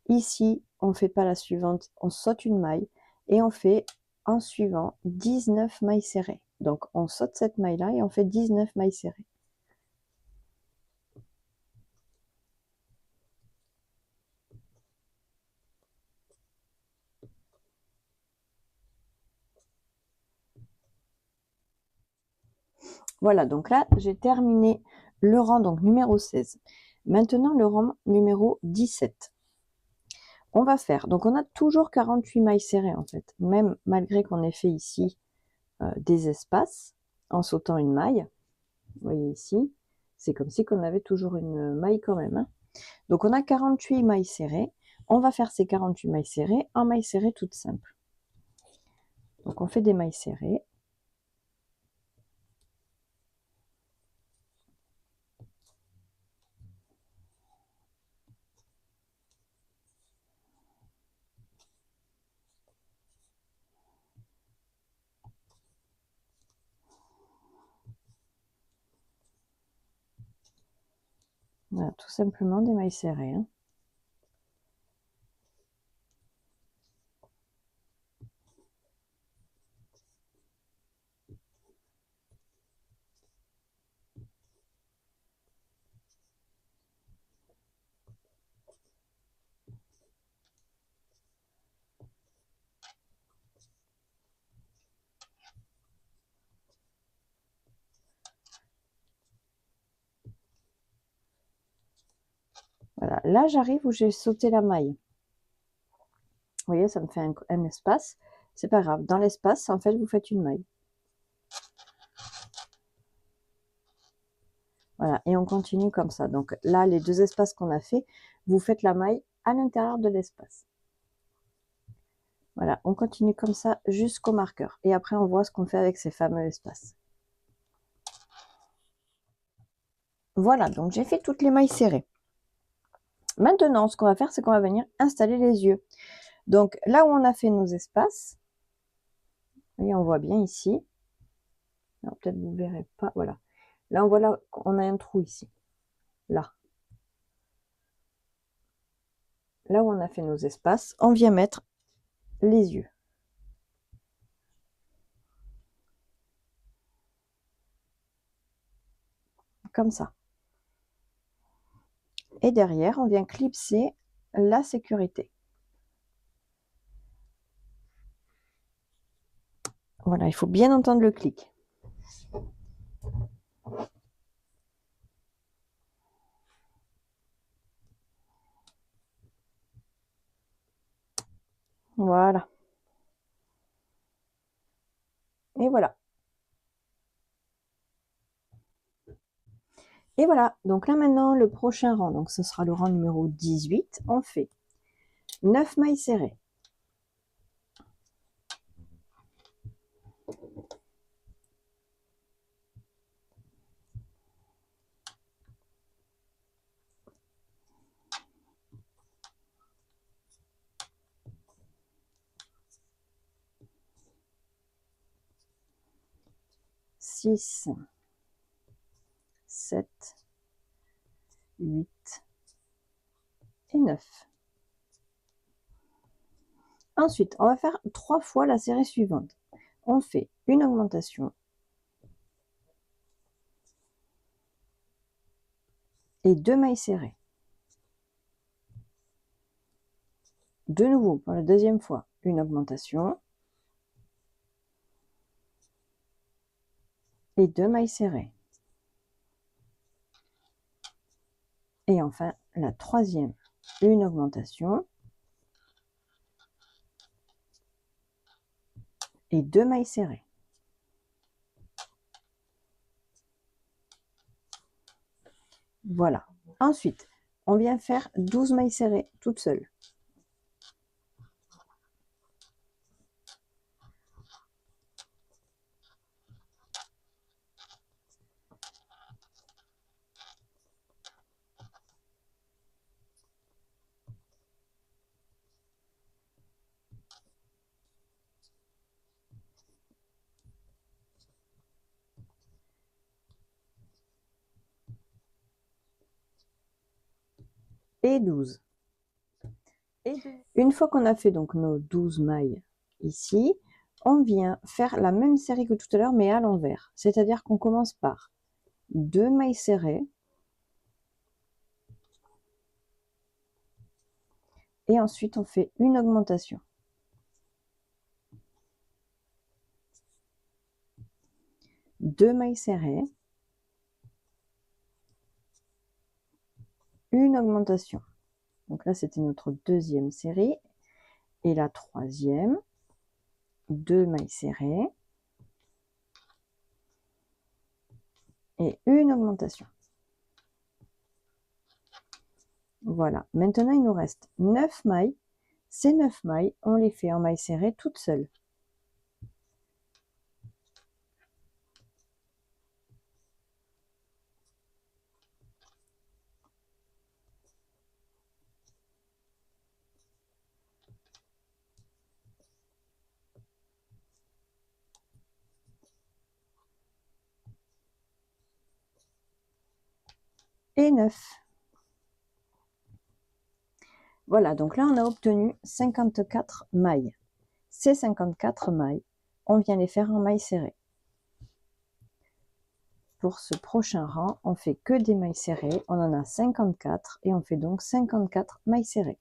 Ici, on ne fait pas la suivante, on saute une maille et on fait en suivant 19 mailles serrées. Donc, on saute cette maille-là et on fait 19 mailles serrées. Voilà, donc là, j'ai terminé le rang donc numéro 16. Maintenant, le rang numéro 17. On va faire, donc on a toujours 48 mailles serrées en fait, même malgré qu'on ait fait ici des espaces en sautant une maille. Vous voyez ici, c'est comme si on avait toujours une maille quand même. Hein. Donc on a 48 mailles serrées. On va faire ces 48 mailles serrées en mailles serrées toutes simples. Donc on fait des mailles serrées. Voilà, tout simplement des mailles serrées. Hein. Voilà, là j'arrive où j'ai sauté la maille. Vous voyez, ça me fait un espace. C'est pas grave. Dans l'espace, en fait, vous faites une maille. Voilà, et on continue comme ça. Donc là, les deux espaces qu'on a fait, vous faites la maille à l'intérieur de l'espace. Voilà, on continue comme ça jusqu'au marqueur. Et après, on voit ce qu'on fait avec ces fameux espaces. Voilà, donc j'ai fait toutes les mailles serrées. Maintenant, ce qu'on va faire, c'est qu'on va venir installer les yeux. Donc là où on a fait nos espaces, vous voyez, on voit bien ici. Peut-être vous ne verrez pas, voilà. Là, on voit là qu'on a un trou ici. Là. Là où on a fait nos espaces, on vient mettre les yeux. Comme ça. Et derrière, on vient clipser la sécurité. Voilà, il faut bien entendre le clic. Voilà. Et voilà. Et voilà. Donc là maintenant, le prochain rang, donc ce sera le rang numéro 18. On fait 9 mailles serrées. Six, 7, 8 et 9. Ensuite, on va faire 3 fois la série suivante. On fait une augmentation et 2 mailles serrées. De nouveau, pour la deuxième fois, une augmentation et 2 mailles serrées. Et enfin, la troisième une augmentation et 2 mailles serrées. Voilà. Ensuite, on vient faire 12 mailles serrées toutes seules. Et 12. Une fois qu'on a fait donc nos 12 mailles ici, on vient faire la même série que tout à l'heure mais à l'envers. C'est-à-dire qu'on commence par 2 mailles serrées et ensuite on fait une augmentation. Deux mailles serrées, une augmentation. Donc là c'était notre deuxième série et la troisième, 2 mailles serrées et une augmentation. Voilà, maintenant il nous reste 9 mailles. Ces 9 mailles, on les fait en mailles serrées toutes seules. Et 9. Voilà, donc là on a obtenu 54 mailles. Ces 54 mailles, on vient les faire en mailles serrées. Pour ce prochain rang, on fait que des mailles serrées, on en a 54 et on fait donc 54 mailles serrées.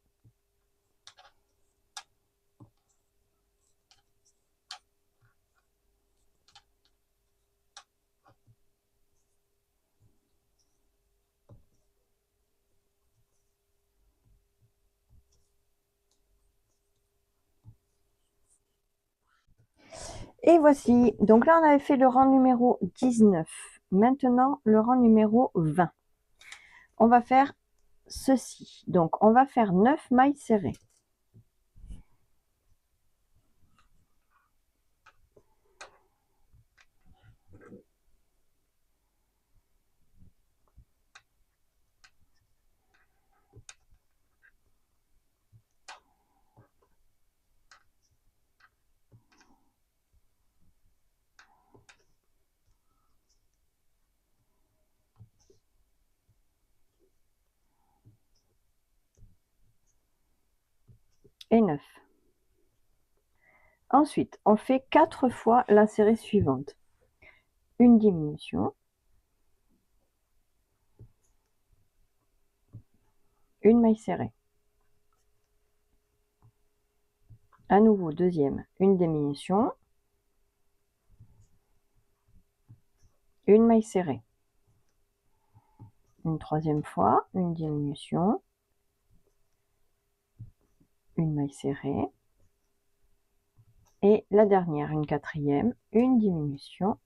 Et voici, donc là on avait fait le rang numéro 19. Maintenant le rang numéro 20. On va faire ceci. Donc on va faire 9 mailles serrées. Et 9. Ensuite, on fait 4 fois la série suivante. Une diminution, une maille serrée. À nouveau, deuxième, une diminution, une maille serrée. Une troisième fois, une diminution, une maille serrée. Et la dernière, une quatrième, une diminution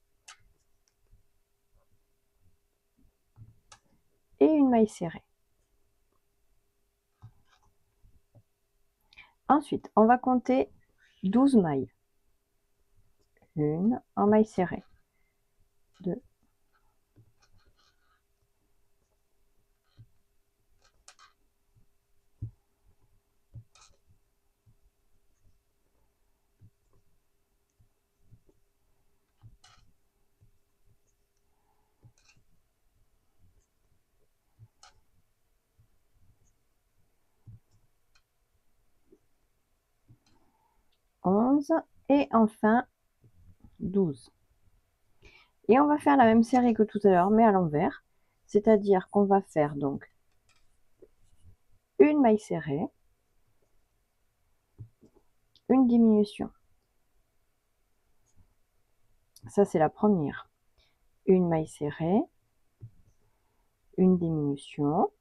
et une maille serrée. Ensuite, on va compter 12 mailles. Une en maille serrée. 2, 11 et enfin 12. Et on va faire la même série que tout à l'heure, mais à l'envers. C'est-à-dire qu'on va faire donc une maille serrée, une diminution. Ça, c'est la première. Une maille serrée, une diminution,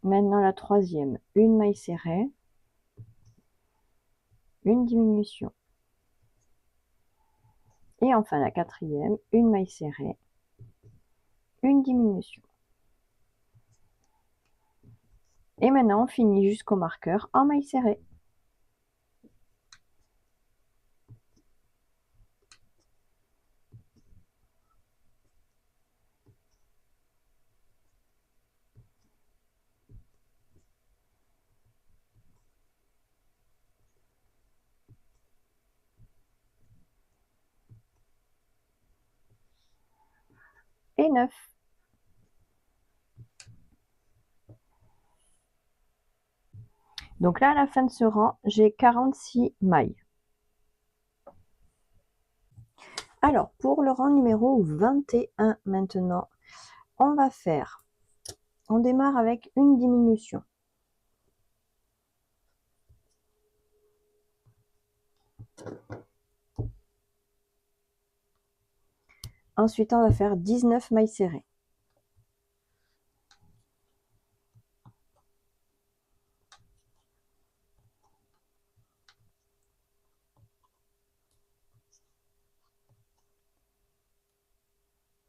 Maintenant la troisième, une maille serrée, une diminution. Et enfin la quatrième, une maille serrée, une diminution. Et maintenant on finit jusqu'au marqueur en maille serrée. Et 9. Donc là, à la fin de ce rang, j'ai 46 mailles. Alors, pour le rang numéro 21 maintenant, on démarre avec une diminution. Ensuite, on va faire 19 mailles serrées.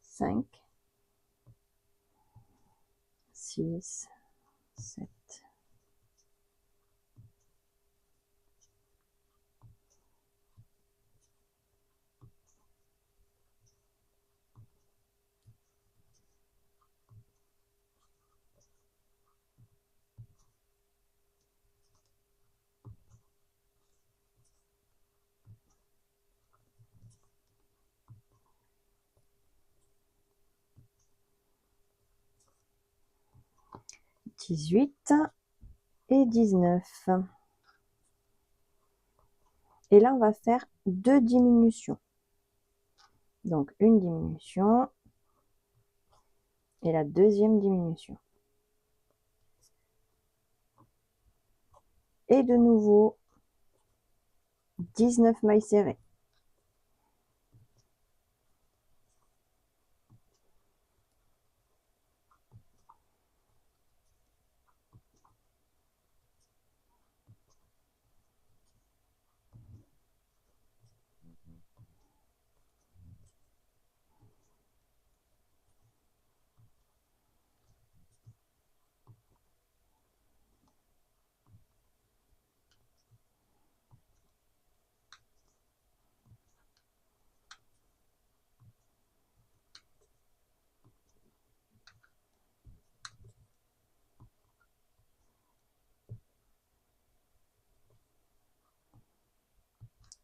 Cinq, 6, 7, 18 et 19. Et là, on va faire deux diminutions. Donc, une diminution et la deuxième diminution. Et de nouveau, 19 mailles serrées.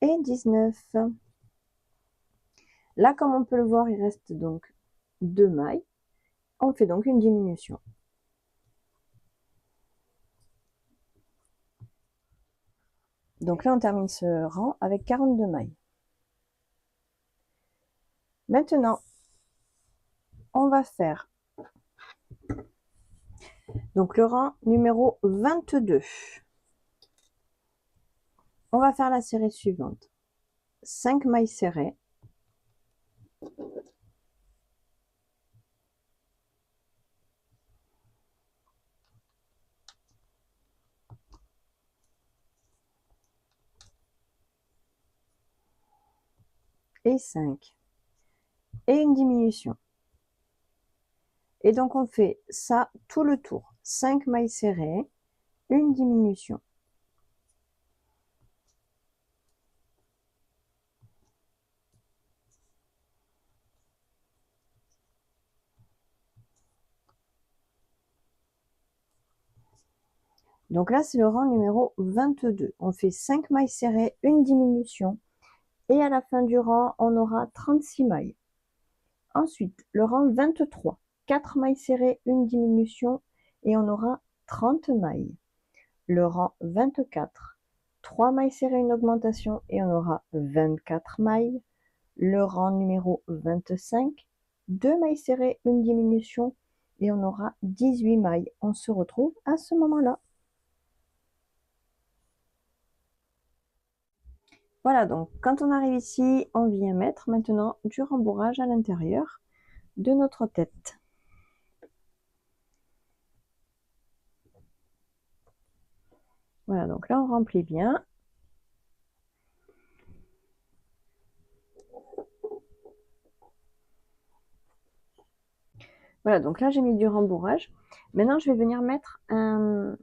Et 19. Là, comme on peut le voir, il reste donc 2 mailles. On fait donc une diminution. Donc là, on termine ce rang avec 42 mailles. Maintenant, on va faire donc le rang numéro 22. On va faire la série suivante. 5 mailles serrées. Et 5. Et une diminution. Et donc on fait ça tout le tour. 5 mailles serrées, une diminution. Donc là, c'est le rang numéro 22. On fait 5 mailles serrées, une diminution. Et à la fin du rang, on aura 36 mailles. Ensuite, le rang 23. 4 mailles serrées, une diminution. Et on aura 30 mailles. Le rang 24. 3 mailles serrées, une augmentation. Et on aura 24 mailles. Le rang numéro 25. 2 mailles serrées, une diminution. Et on aura 18 mailles. On se retrouve à ce moment-là. Voilà, donc quand on arrive ici, on vient mettre maintenant du rembourrage à l'intérieur de notre tête. Voilà, donc là on remplit bien. Voilà, donc là j'ai mis du rembourrage. Maintenant je vais venir mettre un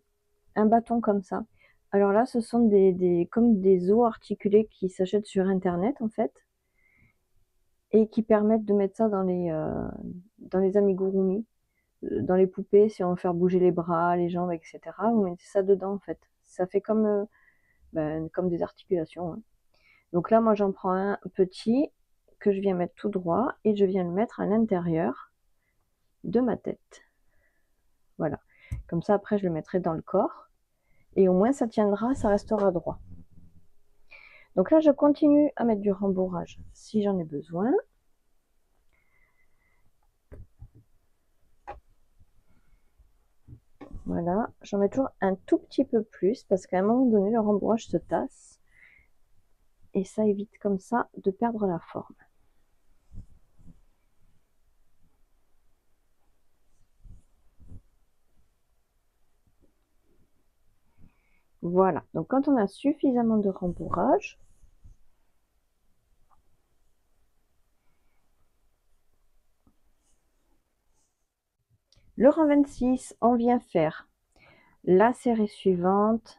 bâton comme ça. Alors là ce sont comme des os articulés qui s'achètent sur internet en fait. Et qui permettent de mettre ça dans les amigurumi, dans les poupées, si on veut faire bouger les bras, les jambes, etc. Vous mettez ça dedans en fait. Ça fait comme des articulations, hein. Donc là, moi j'en prends un petit que je viens mettre tout droit et je viens le mettre à l'intérieur de ma tête. Voilà. Comme ça, après, je le mettrai dans le corps. Et au moins, ça tiendra, ça restera droit. Donc là, je continue à mettre du rembourrage si j'en ai besoin. Voilà, j'en mets toujours un tout petit peu plus parce qu'à un moment donné, le rembourrage se tasse et ça évite comme ça de perdre la forme. Voilà, donc quand on a suffisamment de rembourrage, le rang 26, on vient faire la série suivante,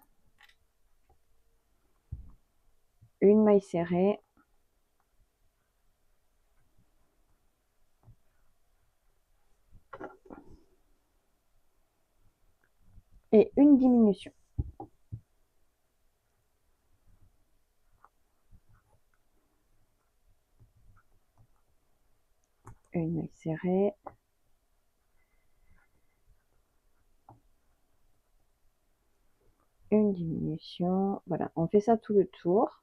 une maille serrée, et une diminution. Une maille serrée, une diminution. Voilà, on fait ça tout le tour.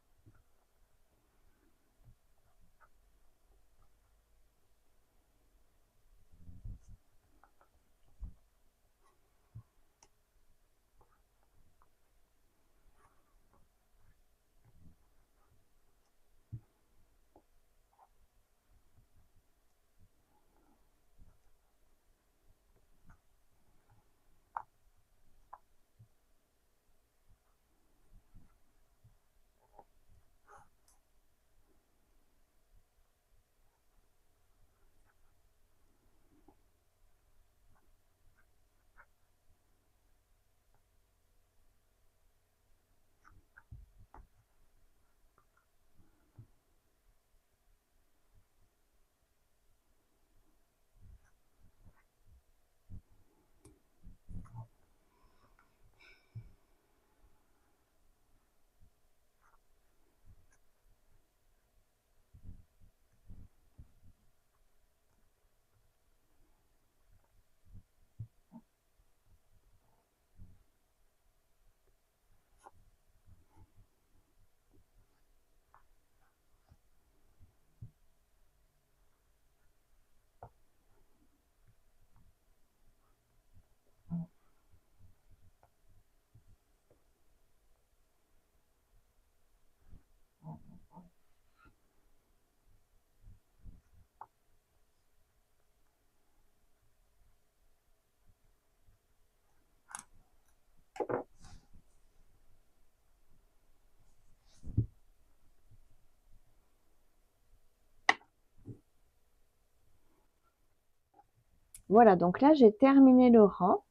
Voilà, donc là, j'ai terminé le rang.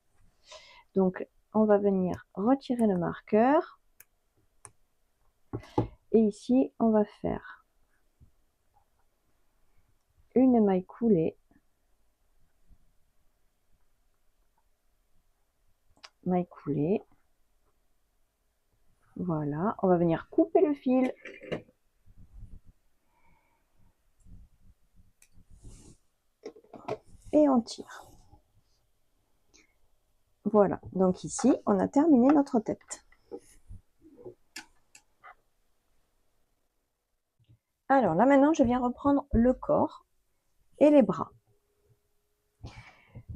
Donc, on va venir retirer le marqueur. Et ici, on va faire une maille coulée, maille coulée. Voilà, on va venir couper le fil. Et on tire. Voilà, donc ici, on a terminé notre tête. Alors là, maintenant, je viens reprendre le corps et les bras.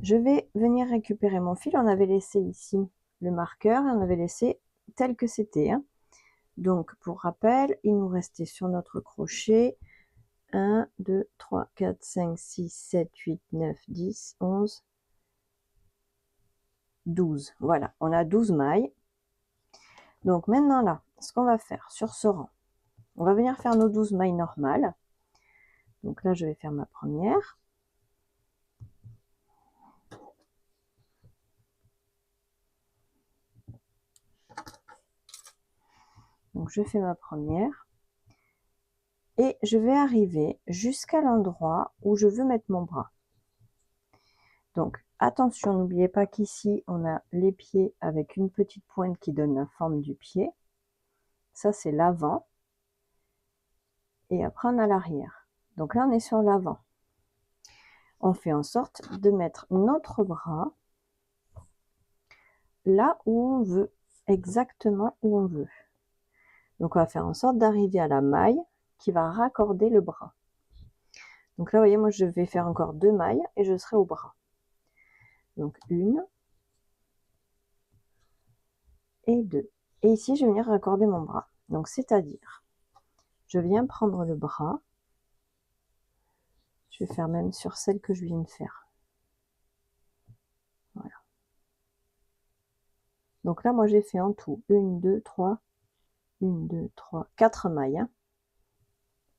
Je vais venir récupérer mon fil. On avait laissé ici le marqueur et on avait laissé tel que c'était, hein. Donc, pour rappel, il nous restait sur notre crochet 1, 2, 3, 4, 5, 6, 7, 8, 9, 10, 11, 12. Voilà, on a 12 mailles. Donc maintenant là, ce qu'on va faire sur ce rang, on va venir faire nos 12 mailles normales. Donc là, je vais faire ma première. Donc je fais ma première. Et je vais arriver jusqu'à l'endroit où je veux mettre mon bras. Donc attention, n'oubliez pas qu'ici, on a les pieds avec une petite pointe qui donne la forme du pied. Ça, c'est l'avant. Et après, on a l'arrière. Donc là, on est sur l'avant. On fait en sorte de mettre notre bras là où on veut, exactement où on veut. Donc on va faire en sorte d'arriver à la maille qui va raccorder le bras. Donc là, vous voyez, moi je vais faire encore 2 mailles et je serai au bras. Donc 1 et 2. Et ici, je vais venir raccorder mon bras. Donc c'est-à-dire, je viens prendre le bras. Je vais faire même sur celle que je viens de faire. Voilà. Donc là, moi j'ai fait en tout 1, 2, 3, 1, 2, 3, 4 mailles. Hein.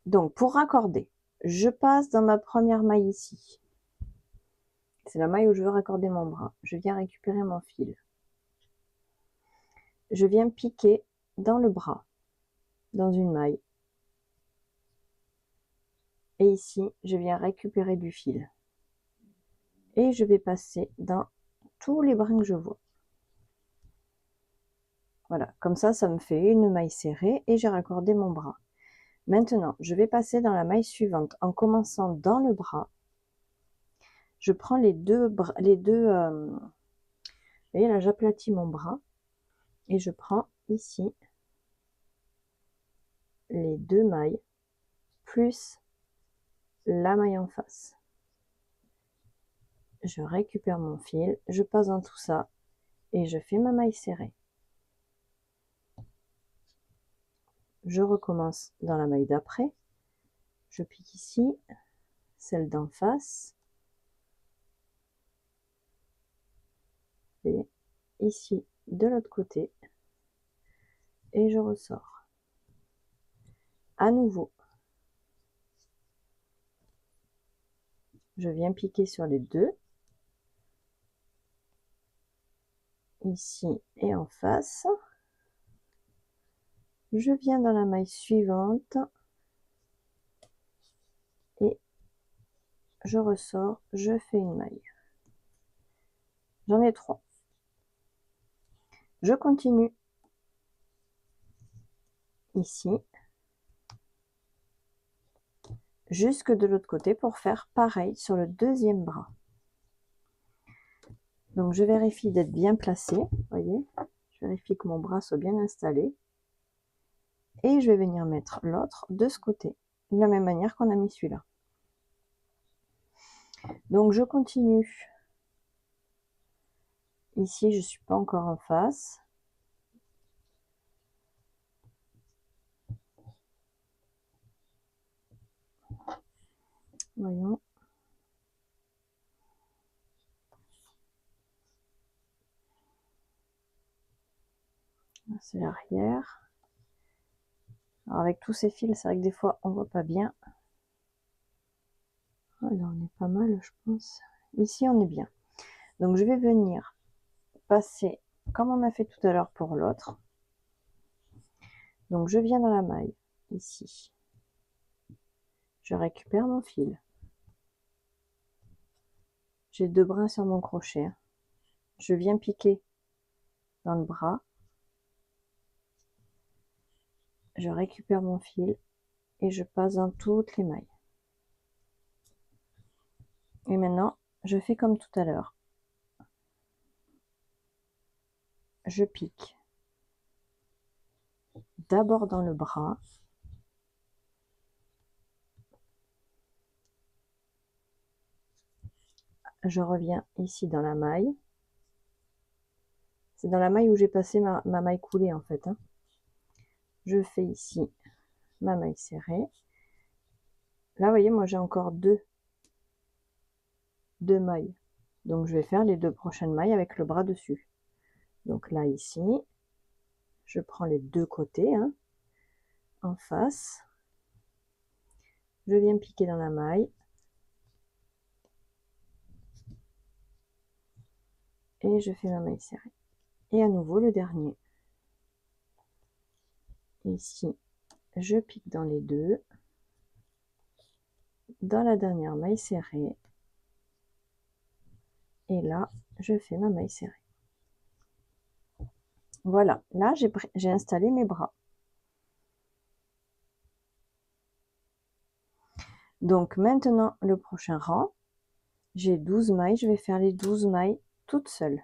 Donc pour raccorder, je passe dans ma première maille ici. C'est la maille où je veux raccorder mon bras. Je viens récupérer mon fil. Je viens piquer dans le bras, dans une maille. Et ici, je viens récupérer du fil. Et je vais passer dans tous les brins que je vois. Voilà, comme ça, ça me fait une maille serrée et j'ai raccordé mon bras. Maintenant, je vais passer dans la maille suivante en commençant dans le bras. Je prends les deux, vous voyez là, j'aplatis mon bras et je prends ici les 2 mailles plus la maille en face. Je récupère mon fil, je passe dans tout ça et je fais ma maille serrée. Je recommence dans la maille d'après. Je pique ici, celle d'en face. Et ici de l'autre côté. Et je ressors. À nouveau. Je viens piquer sur les deux. Ici et en face. Je viens dans la maille suivante. Et je ressors, je fais une maille. J'en ai 3. Je continue. Ici. Jusque de l'autre côté pour faire pareil sur le deuxième bras. Donc je vérifie d'être bien placé, voyez, je vérifie que mon bras soit bien installé et je vais venir mettre l'autre de ce côté, de la même manière qu'on a mis celui-là. Donc je continue. Ici, je suis pas encore en face. Voyons. C'est l'arrière. Alors avec tous ces fils, c'est vrai que des fois on voit pas bien. Là on est pas mal, je pense. Ici on est bien. Donc je vais venir passer comme on a fait tout à l'heure pour l'autre. Donc je viens dans la maille ici. Je récupère mon fil. J'ai 2 brins sur mon crochet. Je viens piquer dans le bras. Je récupère mon fil et je passe dans toutes les mailles. Et maintenant, je fais comme tout à l'heure. Je pique d'abord dans le bras. Je reviens ici dans la maille. C'est dans la maille où j'ai passé ma maille coulée en fait. Hein. Je fais ici ma maille serrée. Là, vous voyez, moi j'ai encore deux mailles. Donc je vais faire les 2 prochaines mailles avec le bras dessus. Donc là, ici, je prends les deux côtés, hein, en face. Je viens piquer dans la maille. Et je fais ma maille serrée. Et à nouveau le dernier. Ici, je pique dans les deux. Dans la dernière maille serrée. Et là, je fais ma maille serrée. Voilà, là j'ai installé mes bras. Donc maintenant, le prochain rang, j'ai 12 mailles, je vais faire les 12 mailles toutes seules.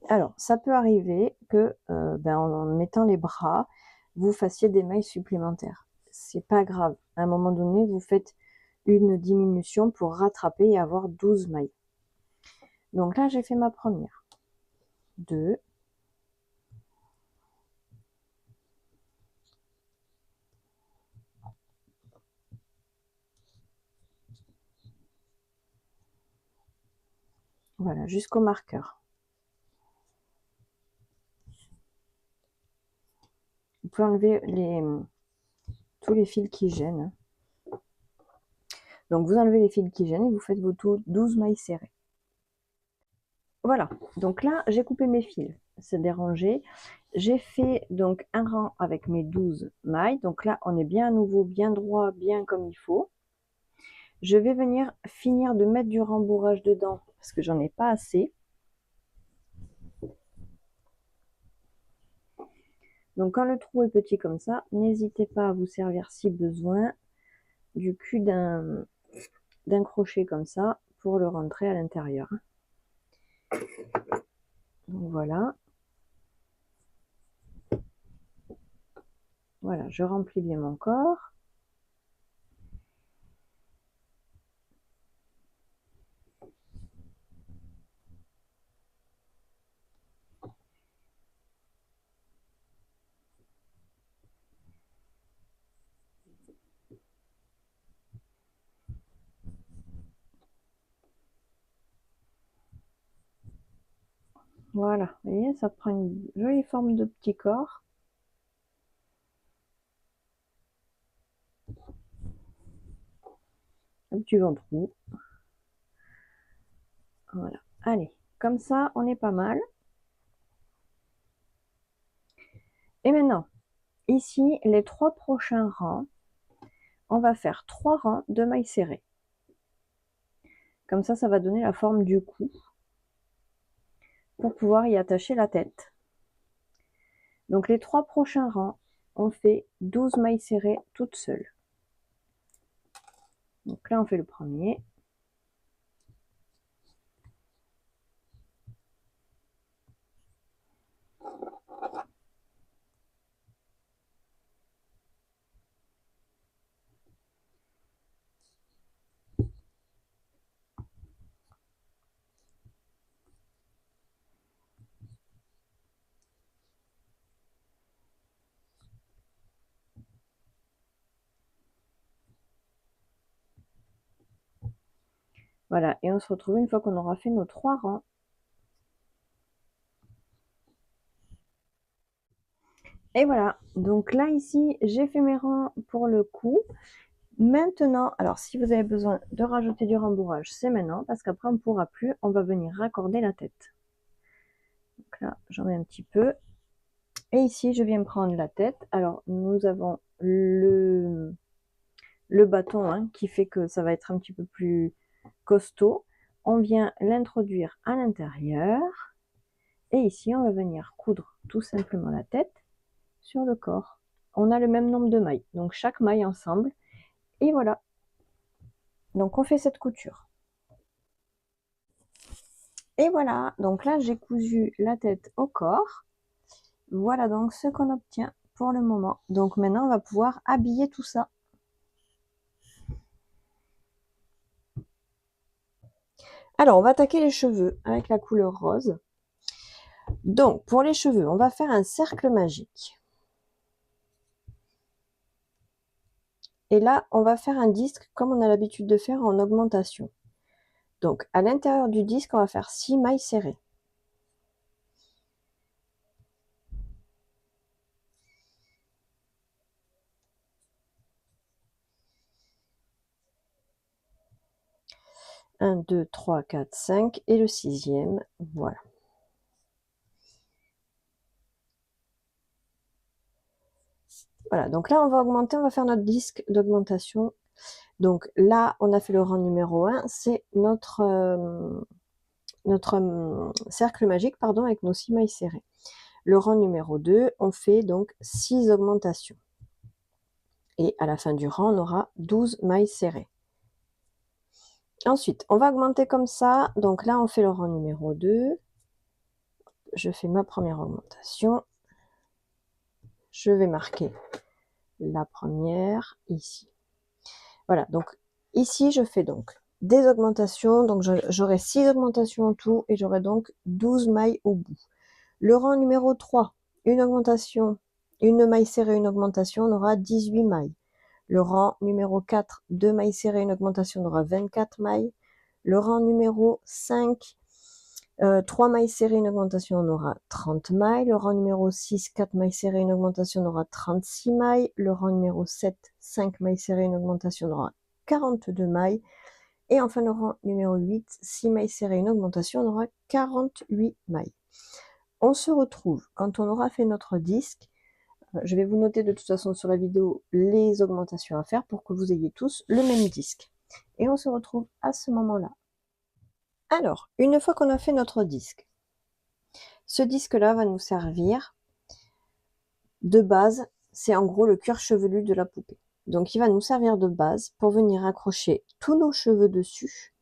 Alors, ça peut arriver que en mettant les bras, vous fassiez des mailles supplémentaires. C'est pas grave. À un moment donné, vous faites une diminution pour rattraper et avoir 12 mailles. Donc là, j'ai fait ma première. 2. Voilà, jusqu'au marqueur. Vous pouvez enlever tous les fils qui gênent. Donc vous enlevez les fils qui gênent et vous faites vos 12 mailles serrées. Voilà, donc là j'ai coupé mes fils, c'est dérangé. J'ai fait donc un rang avec mes 12 mailles. Donc là on est bien à nouveau, bien droit, bien comme il faut. Je vais venir finir de mettre du rembourrage dedans parce que j'en ai pas assez. Donc quand le trou est petit comme ça, n'hésitez pas à vous servir si besoin du cul d'un crochet comme ça pour le rentrer à l'intérieur. Donc voilà. Voilà, je remplis bien mon corps. Voilà, vous voyez, ça prend une jolie forme de petit corps. Un petit ventre roux. Voilà, allez, comme ça, on est pas mal. Et maintenant, ici, les 3 prochains rangs, on va faire 3 rangs de mailles serrées. Comme ça va donner la forme du cou pour pouvoir y attacher la tête. Donc les 3 prochains rangs, on fait 12 mailles serrées toutes seules. Donc là, on fait le premier. Voilà, et on se retrouve une fois qu'on aura fait nos 3 rangs. Et voilà, donc là ici, j'ai fait mes rangs pour le cou. Maintenant, alors si vous avez besoin de rajouter du rembourrage, c'est maintenant, parce qu'après on ne pourra plus, on va venir raccorder la tête. Donc là, j'en mets un petit peu. Et ici, je viens prendre la tête. Alors, nous avons le bâton hein, qui fait que ça va être un petit peu plus costaud. On vient l'introduire à l'intérieur. Et ici, on va venir coudre tout simplement la tête sur le corps. On a le même nombre de mailles, donc chaque maille ensemble. Et voilà. Donc, on fait cette couture. Et voilà, donc là, j'ai cousu la tête au corps. Voilà donc ce qu'on obtient pour le moment. Donc maintenant, on va pouvoir habiller tout ça. Alors, on va attaquer les cheveux avec la couleur rose. Donc, pour les cheveux, on va faire un cercle magique. Et là, on va faire un disque comme on a l'habitude de faire en augmentation. Donc, à l'intérieur du disque, on va faire 6 mailles serrées. Un, 2, 3, 4, 5 et le 6e, voilà. Voilà, donc là, on va augmenter, on va faire notre disque d'augmentation. Donc là, on a fait le rang numéro 1, c'est notre cercle magique, pardon, avec nos 6 mailles serrées. Le rang numéro 2, on fait donc 6 augmentations. Et à la fin du rang, on aura 12 mailles serrées. Ensuite, on va augmenter comme ça. Donc là, on fait le rang numéro 2. Je fais ma première augmentation. Je vais marquer la première ici. Voilà, donc ici, je fais donc des augmentations. Donc j'aurai 6 augmentations en tout et j'aurai donc 12 mailles au bout. Le rang numéro 3, une augmentation, une maille serrée, une augmentation, on aura 18 mailles. Le rang numéro 4, 2 mailles serrées, une augmentation, on aura 24 mailles. Le rang numéro 5, 3 mailles serrées, une augmentation, on aura 30 mailles. Le rang numéro 6, 4 mailles serrées, une augmentation, on aura 36 mailles. Le rang numéro 7, 5 mailles serrées, une augmentation, on aura 42 mailles. Et enfin, le rang numéro 8, 6 mailles serrées, une augmentation, on aura 48 mailles. On se retrouve quand on aura fait notre disque. Je vais vous noter de toute façon sur la vidéo les augmentations à faire pour que vous ayez tous le même disque. Et on se retrouve à ce moment-là. Alors, une fois qu'on a fait notre disque, ce disque-là va nous servir de base. C'est en gros le cuir chevelu de la poupée. Donc, il va nous servir de base pour venir accrocher tous nos cheveux dessus.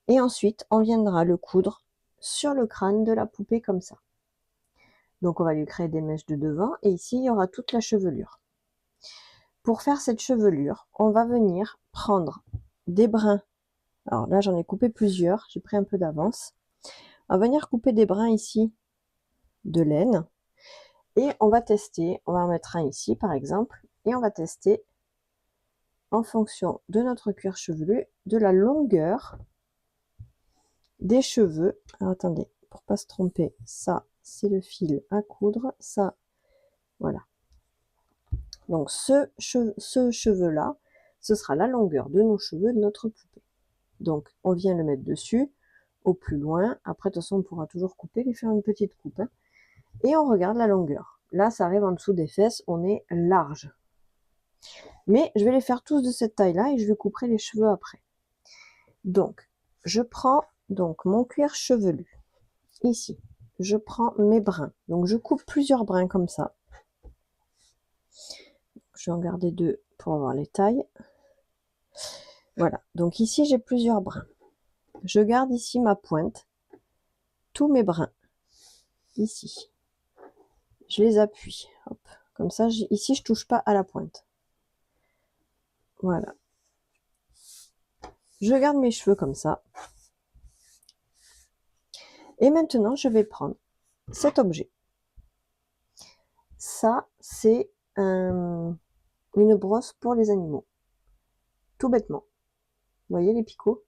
Et ensuite, on viendra le coudre sur le crâne de la poupée comme ça. Donc, on va lui créer des mèches de devant. Et ici, il y aura toute la chevelure. Pour faire cette chevelure, on va venir prendre des brins. Alors là, j'en ai coupé plusieurs. J'ai pris un peu d'avance. On va venir couper des brins ici de laine. Et on va tester. On va en mettre un ici, par exemple. Et on va tester en fonction de notre cuir chevelu, de la longueur des cheveux. Alors, attendez, pour pas se tromper, ça, c'est le fil à coudre. Ça, voilà. Donc, ce cheveu-là, ce sera la longueur de nos cheveux de notre poupée. Donc, on vient le mettre dessus, au plus loin. Après, de toute façon, on pourra toujours couper, lui faire une petite coupe. Hein. Et on regarde la longueur. Là, ça arrive en dessous des fesses, on est large. Mais je vais les faire tous de cette taille-là et je vais couper les cheveux après. Donc, je prends donc mon cuir chevelu. Ici, je prends mes brins. Donc, je coupe plusieurs brins comme ça. Je vais en garder 2 pour avoir les tailles. Voilà, donc ici, j'ai plusieurs brins. Je garde ici ma pointe, tous mes brins, ici. Je les appuie, hop, comme ça, ici, je touche pas à la pointe. Voilà. Je garde mes cheveux comme ça. Et maintenant, je vais prendre cet objet. Ça, c'est une brosse pour les animaux. Tout bêtement. Vous voyez les picots?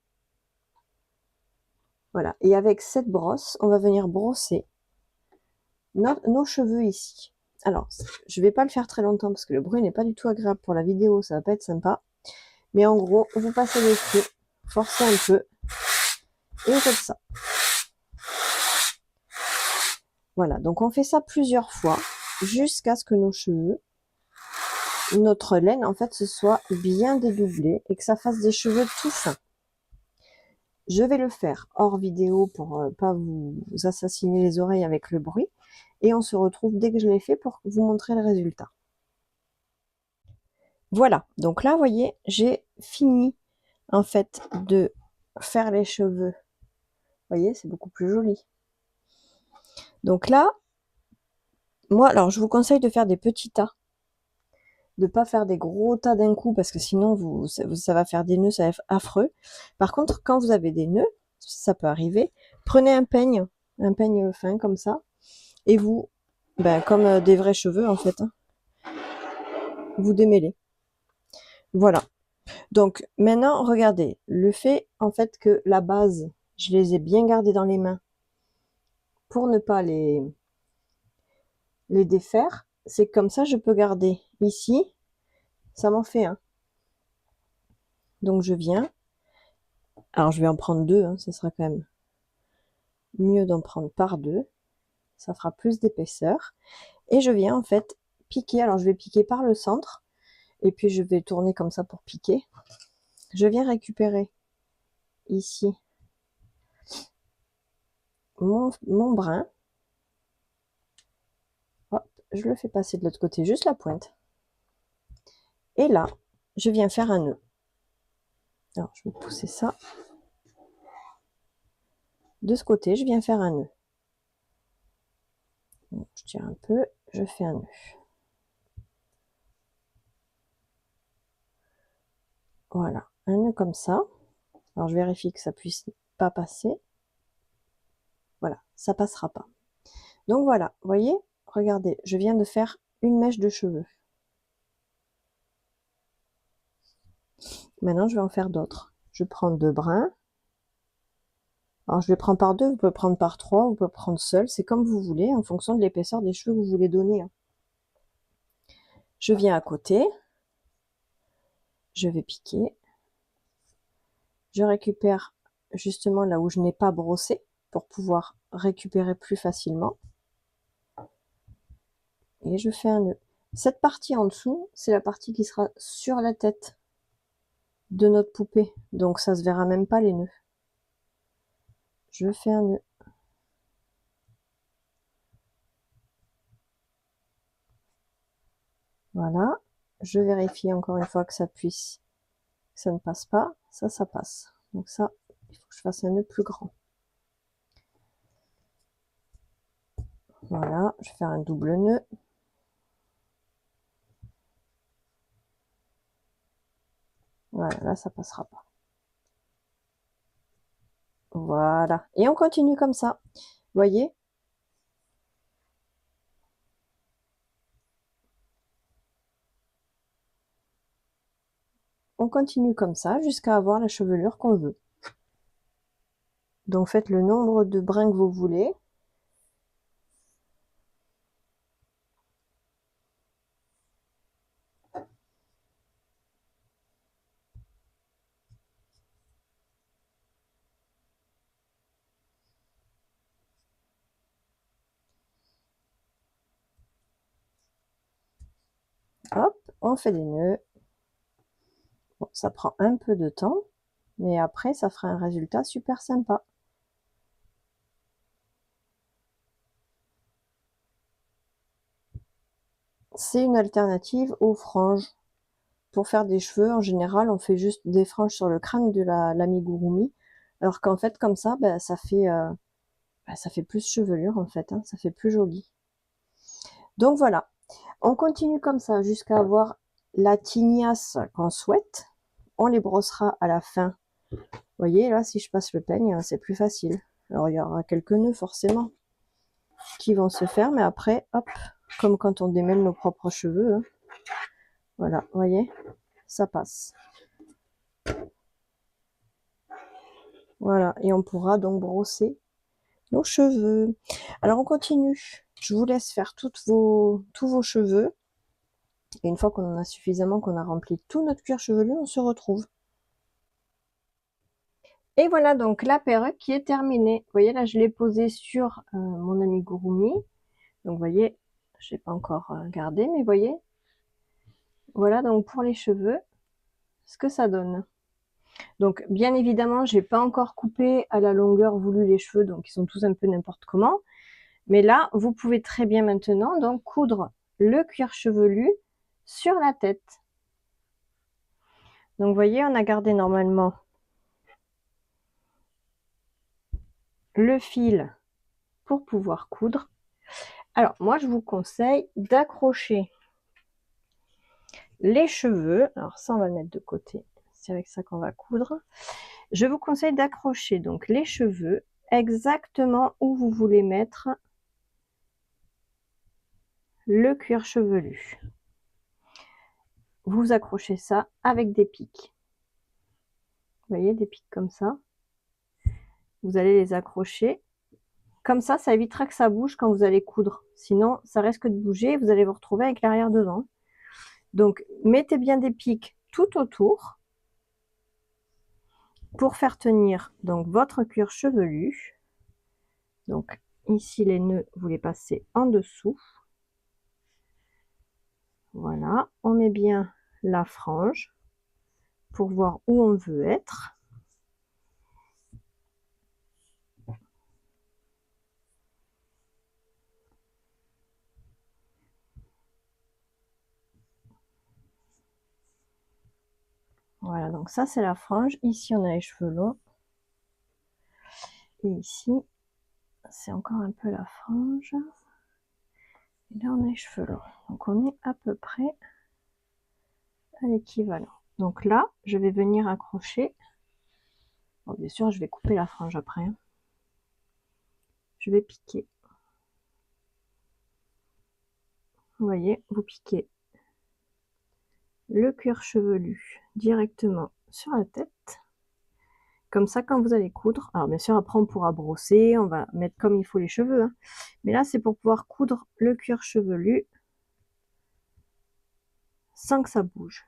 Voilà. Et avec cette brosse, on va venir brosser nos cheveux ici. Alors, je vais pas le faire très longtemps parce que le bruit n'est pas du tout agréable pour la vidéo, ça va pas être sympa. Mais en gros, vous passez les cheveux, forcez un peu, et vous faites ça. Voilà, donc on fait ça plusieurs fois, jusqu'à ce que nos cheveux, notre laine, en fait, se soit bien dédoublée et que ça fasse des cheveux tout fins. Je vais le faire hors vidéo pour pas vous assassiner les oreilles avec le bruit. Et on se retrouve dès que je l'ai fait pour vous montrer le résultat. Voilà, donc là, vous voyez, j'ai fini en fait de faire les cheveux. Vous voyez, c'est beaucoup plus joli. Donc là, moi, alors je vous conseille de faire des petits tas. De pas faire des gros tas d'un coup parce que sinon ça va faire des nœuds, ça va être affreux. Par contre, quand vous avez des nœuds, ça peut arriver, prenez un peigne fin comme ça, et vous, comme des vrais cheveux en fait, hein, vous démêlez. Voilà. Donc maintenant, regardez, le fait en fait que la base Je les ai bien gardés dans les mains pour ne pas les défaire. C'est comme ça, je peux garder ici. Ça m'en fait un. Donc je viens. Alors je vais en prendre deux, hein, ça sera quand même mieux d'en prendre par deux. Ça fera plus d'épaisseur. Et je viens en fait piquer. Alors je vais piquer par le centre. Et puis je vais tourner comme ça pour piquer. Je viens récupérer ici mon brin. Hop, je le fais passer de l'autre côté, juste la pointe. Et là, je viens faire un nœud. Alors je vais pousser ça. De ce côté, je viens faire un nœud. Donc, je tire un peu, je fais un nœud. Voilà, un nœud comme ça. Alors je vérifie que ça puisse pas passer. Voilà, ça passera pas. Donc voilà, vous voyez, regardez, je viens de faire une mèche de cheveux. Maintenant, je vais en faire d'autres. Je prends deux brins. Alors je les prends par deux, vous pouvez prendre par trois, vous pouvez prendre seul, c'est comme vous voulez, en fonction de l'épaisseur des cheveux que vous voulez donner, hein. Je viens à côté, je vais piquer, je récupère justement là où je n'ai pas brossé pour pouvoir récupérer plus facilement. Et je fais un nœud. Cette partie en dessous, c'est la partie qui sera sur la tête de notre poupée, donc ça se verra même pas les nœuds. Je fais un nœud. Voilà, je vérifie encore une fois que ça puisse, que ça ne passe pas, ça passe. Donc ça, il faut que je fasse un nœud plus grand. Voilà, je vais faire un double nœud. Voilà, là ça passera pas. Voilà, et on continue comme ça. Vous voyez? On continue comme ça jusqu'à avoir la chevelure qu'on veut. Donc faites le nombre de brins que vous voulez. Hop, on fait des nœuds. Bon, ça prend un peu de temps, mais après ça fera un résultat super sympa. C'est une alternative aux franges. Pour faire des cheveux, en général, on fait juste des franges sur le crâne de l'amigurumi, alors qu'en fait, comme ça, ça fait plus chevelure, en fait, hein, ça fait plus joli. Donc voilà, on continue comme ça jusqu'à avoir la tignasse qu'on souhaite. On les brossera à la fin. Vous voyez, là, si je passe le peigne, c'est plus facile. Alors, il y aura quelques nœuds, forcément, qui vont se faire, mais après, hop, comme quand on démêle nos propres cheveux, hein. Voilà, vous voyez, ça passe. Voilà, et on pourra donc brosser nos cheveux. Alors on continue. Je vous laisse faire tous vos cheveux. Et une fois qu'on en a suffisamment, qu'on a rempli tout notre cuir chevelu, on se retrouve. Et voilà donc la perruque qui est terminée. Vous voyez là, je l'ai posée sur mon amigurumi. Donc vous voyez, je n'ai pas encore gardé, mais vous voyez. Voilà donc pour les cheveux, ce que ça donne. Donc bien évidemment, j'ai pas encore coupé à la longueur voulue les cheveux, donc ils sont tous un peu n'importe comment. Mais là, vous pouvez très bien maintenant donc coudre le cuir chevelu sur la tête. Donc vous voyez, on a gardé normalement le fil pour pouvoir coudre. Alors moi, je vous conseille d'accrocher les cheveux. Alors ça, on va le mettre de côté. C'est avec ça qu'on va coudre. Je vous conseille d'accrocher donc les cheveux exactement où vous voulez mettre le cuir chevelu. Vous accrochez ça avec des pics. Vous voyez, des pics comme ça. vous allez les accrocher. Comme ça évitera que ça bouge quand vous allez coudre. Sinon, ça risque de bouger et vous allez vous retrouver avec l'arrière devant. Donc, mettez bien des pics tout autour pour faire tenir donc votre cuir chevelu. Donc, ici, les nœuds, vous les passez en dessous. Voilà, on met bien la frange pour voir où on veut être. Voilà, donc ça c'est la frange. Ici on a les cheveux longs. Et ici, c'est encore un peu la frange. Et là on a les cheveux longs. Donc on est à peu près à l'équivalent. Donc là, je vais venir accrocher. Bon, bien sûr, je vais couper la frange après. Je vais piquer. Vous voyez, vous piquez le cuir chevelu directement sur la tête. Comme ça, quand vous allez coudre, alors bien sûr, après on pourra brosser, on va mettre comme il faut les cheveux. Hein. Mais là, c'est pour pouvoir coudre le cuir chevelu sans que ça bouge.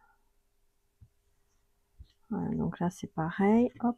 Voilà, donc là, c'est pareil. Hop.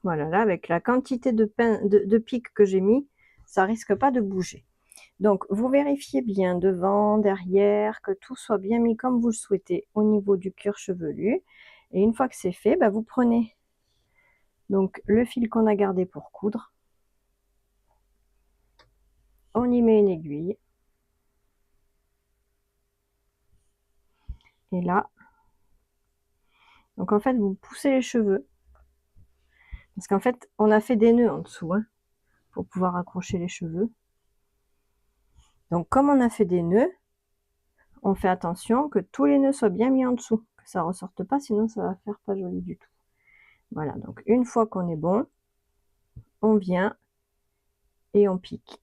Voilà, là, avec la quantité de pics que j'ai mis, ça risque pas de bouger. Donc, vous vérifiez bien devant, derrière, que tout soit bien mis comme vous le souhaitez au niveau du cuir chevelu. Et une fois que c'est fait, bah, vous prenez donc le fil qu'on a gardé pour coudre. On y met une aiguille. Et là, donc en fait, vous poussez les cheveux. Parce qu'en fait, on a fait des nœuds en dessous, hein, pour pouvoir accrocher les cheveux. Donc, comme on a fait des nœuds, on fait attention que tous les nœuds soient bien mis en dessous, que ça ne ressorte pas, sinon ça va faire pas joli du tout. Voilà, donc une fois qu'on est bon, on vient et on pique.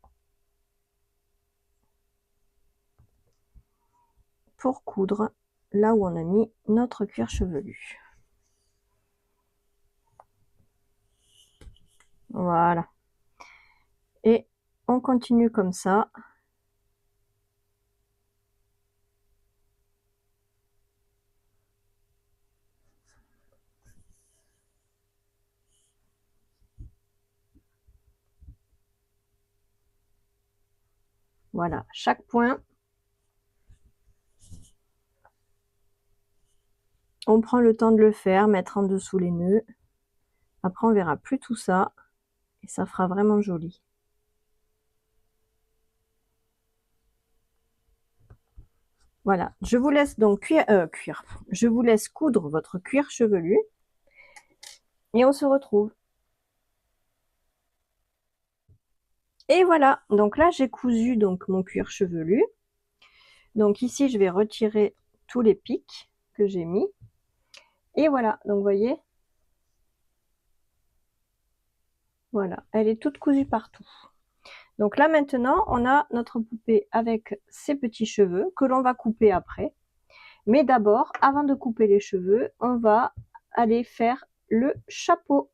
Pour coudre là où on a mis notre cuir chevelu. Voilà. Et on continue comme ça. Voilà, chaque point, on prend le temps de le faire, mettre en dessous les nœuds. Après, on verra plus tout ça et ça fera vraiment joli. Voilà, je vous laisse donc je vous laisse coudre votre cuir chevelu et on se retrouve. Et voilà, donc là j'ai cousu donc mon cuir chevelu. Donc ici je vais retirer tous les pics que j'ai mis. Et voilà, donc vous voyez, voilà, elle est toute cousue partout. Donc là maintenant, on a notre poupée avec ses petits cheveux que l'on va couper après. Mais d'abord, avant de couper les cheveux, on va aller faire le chapeau.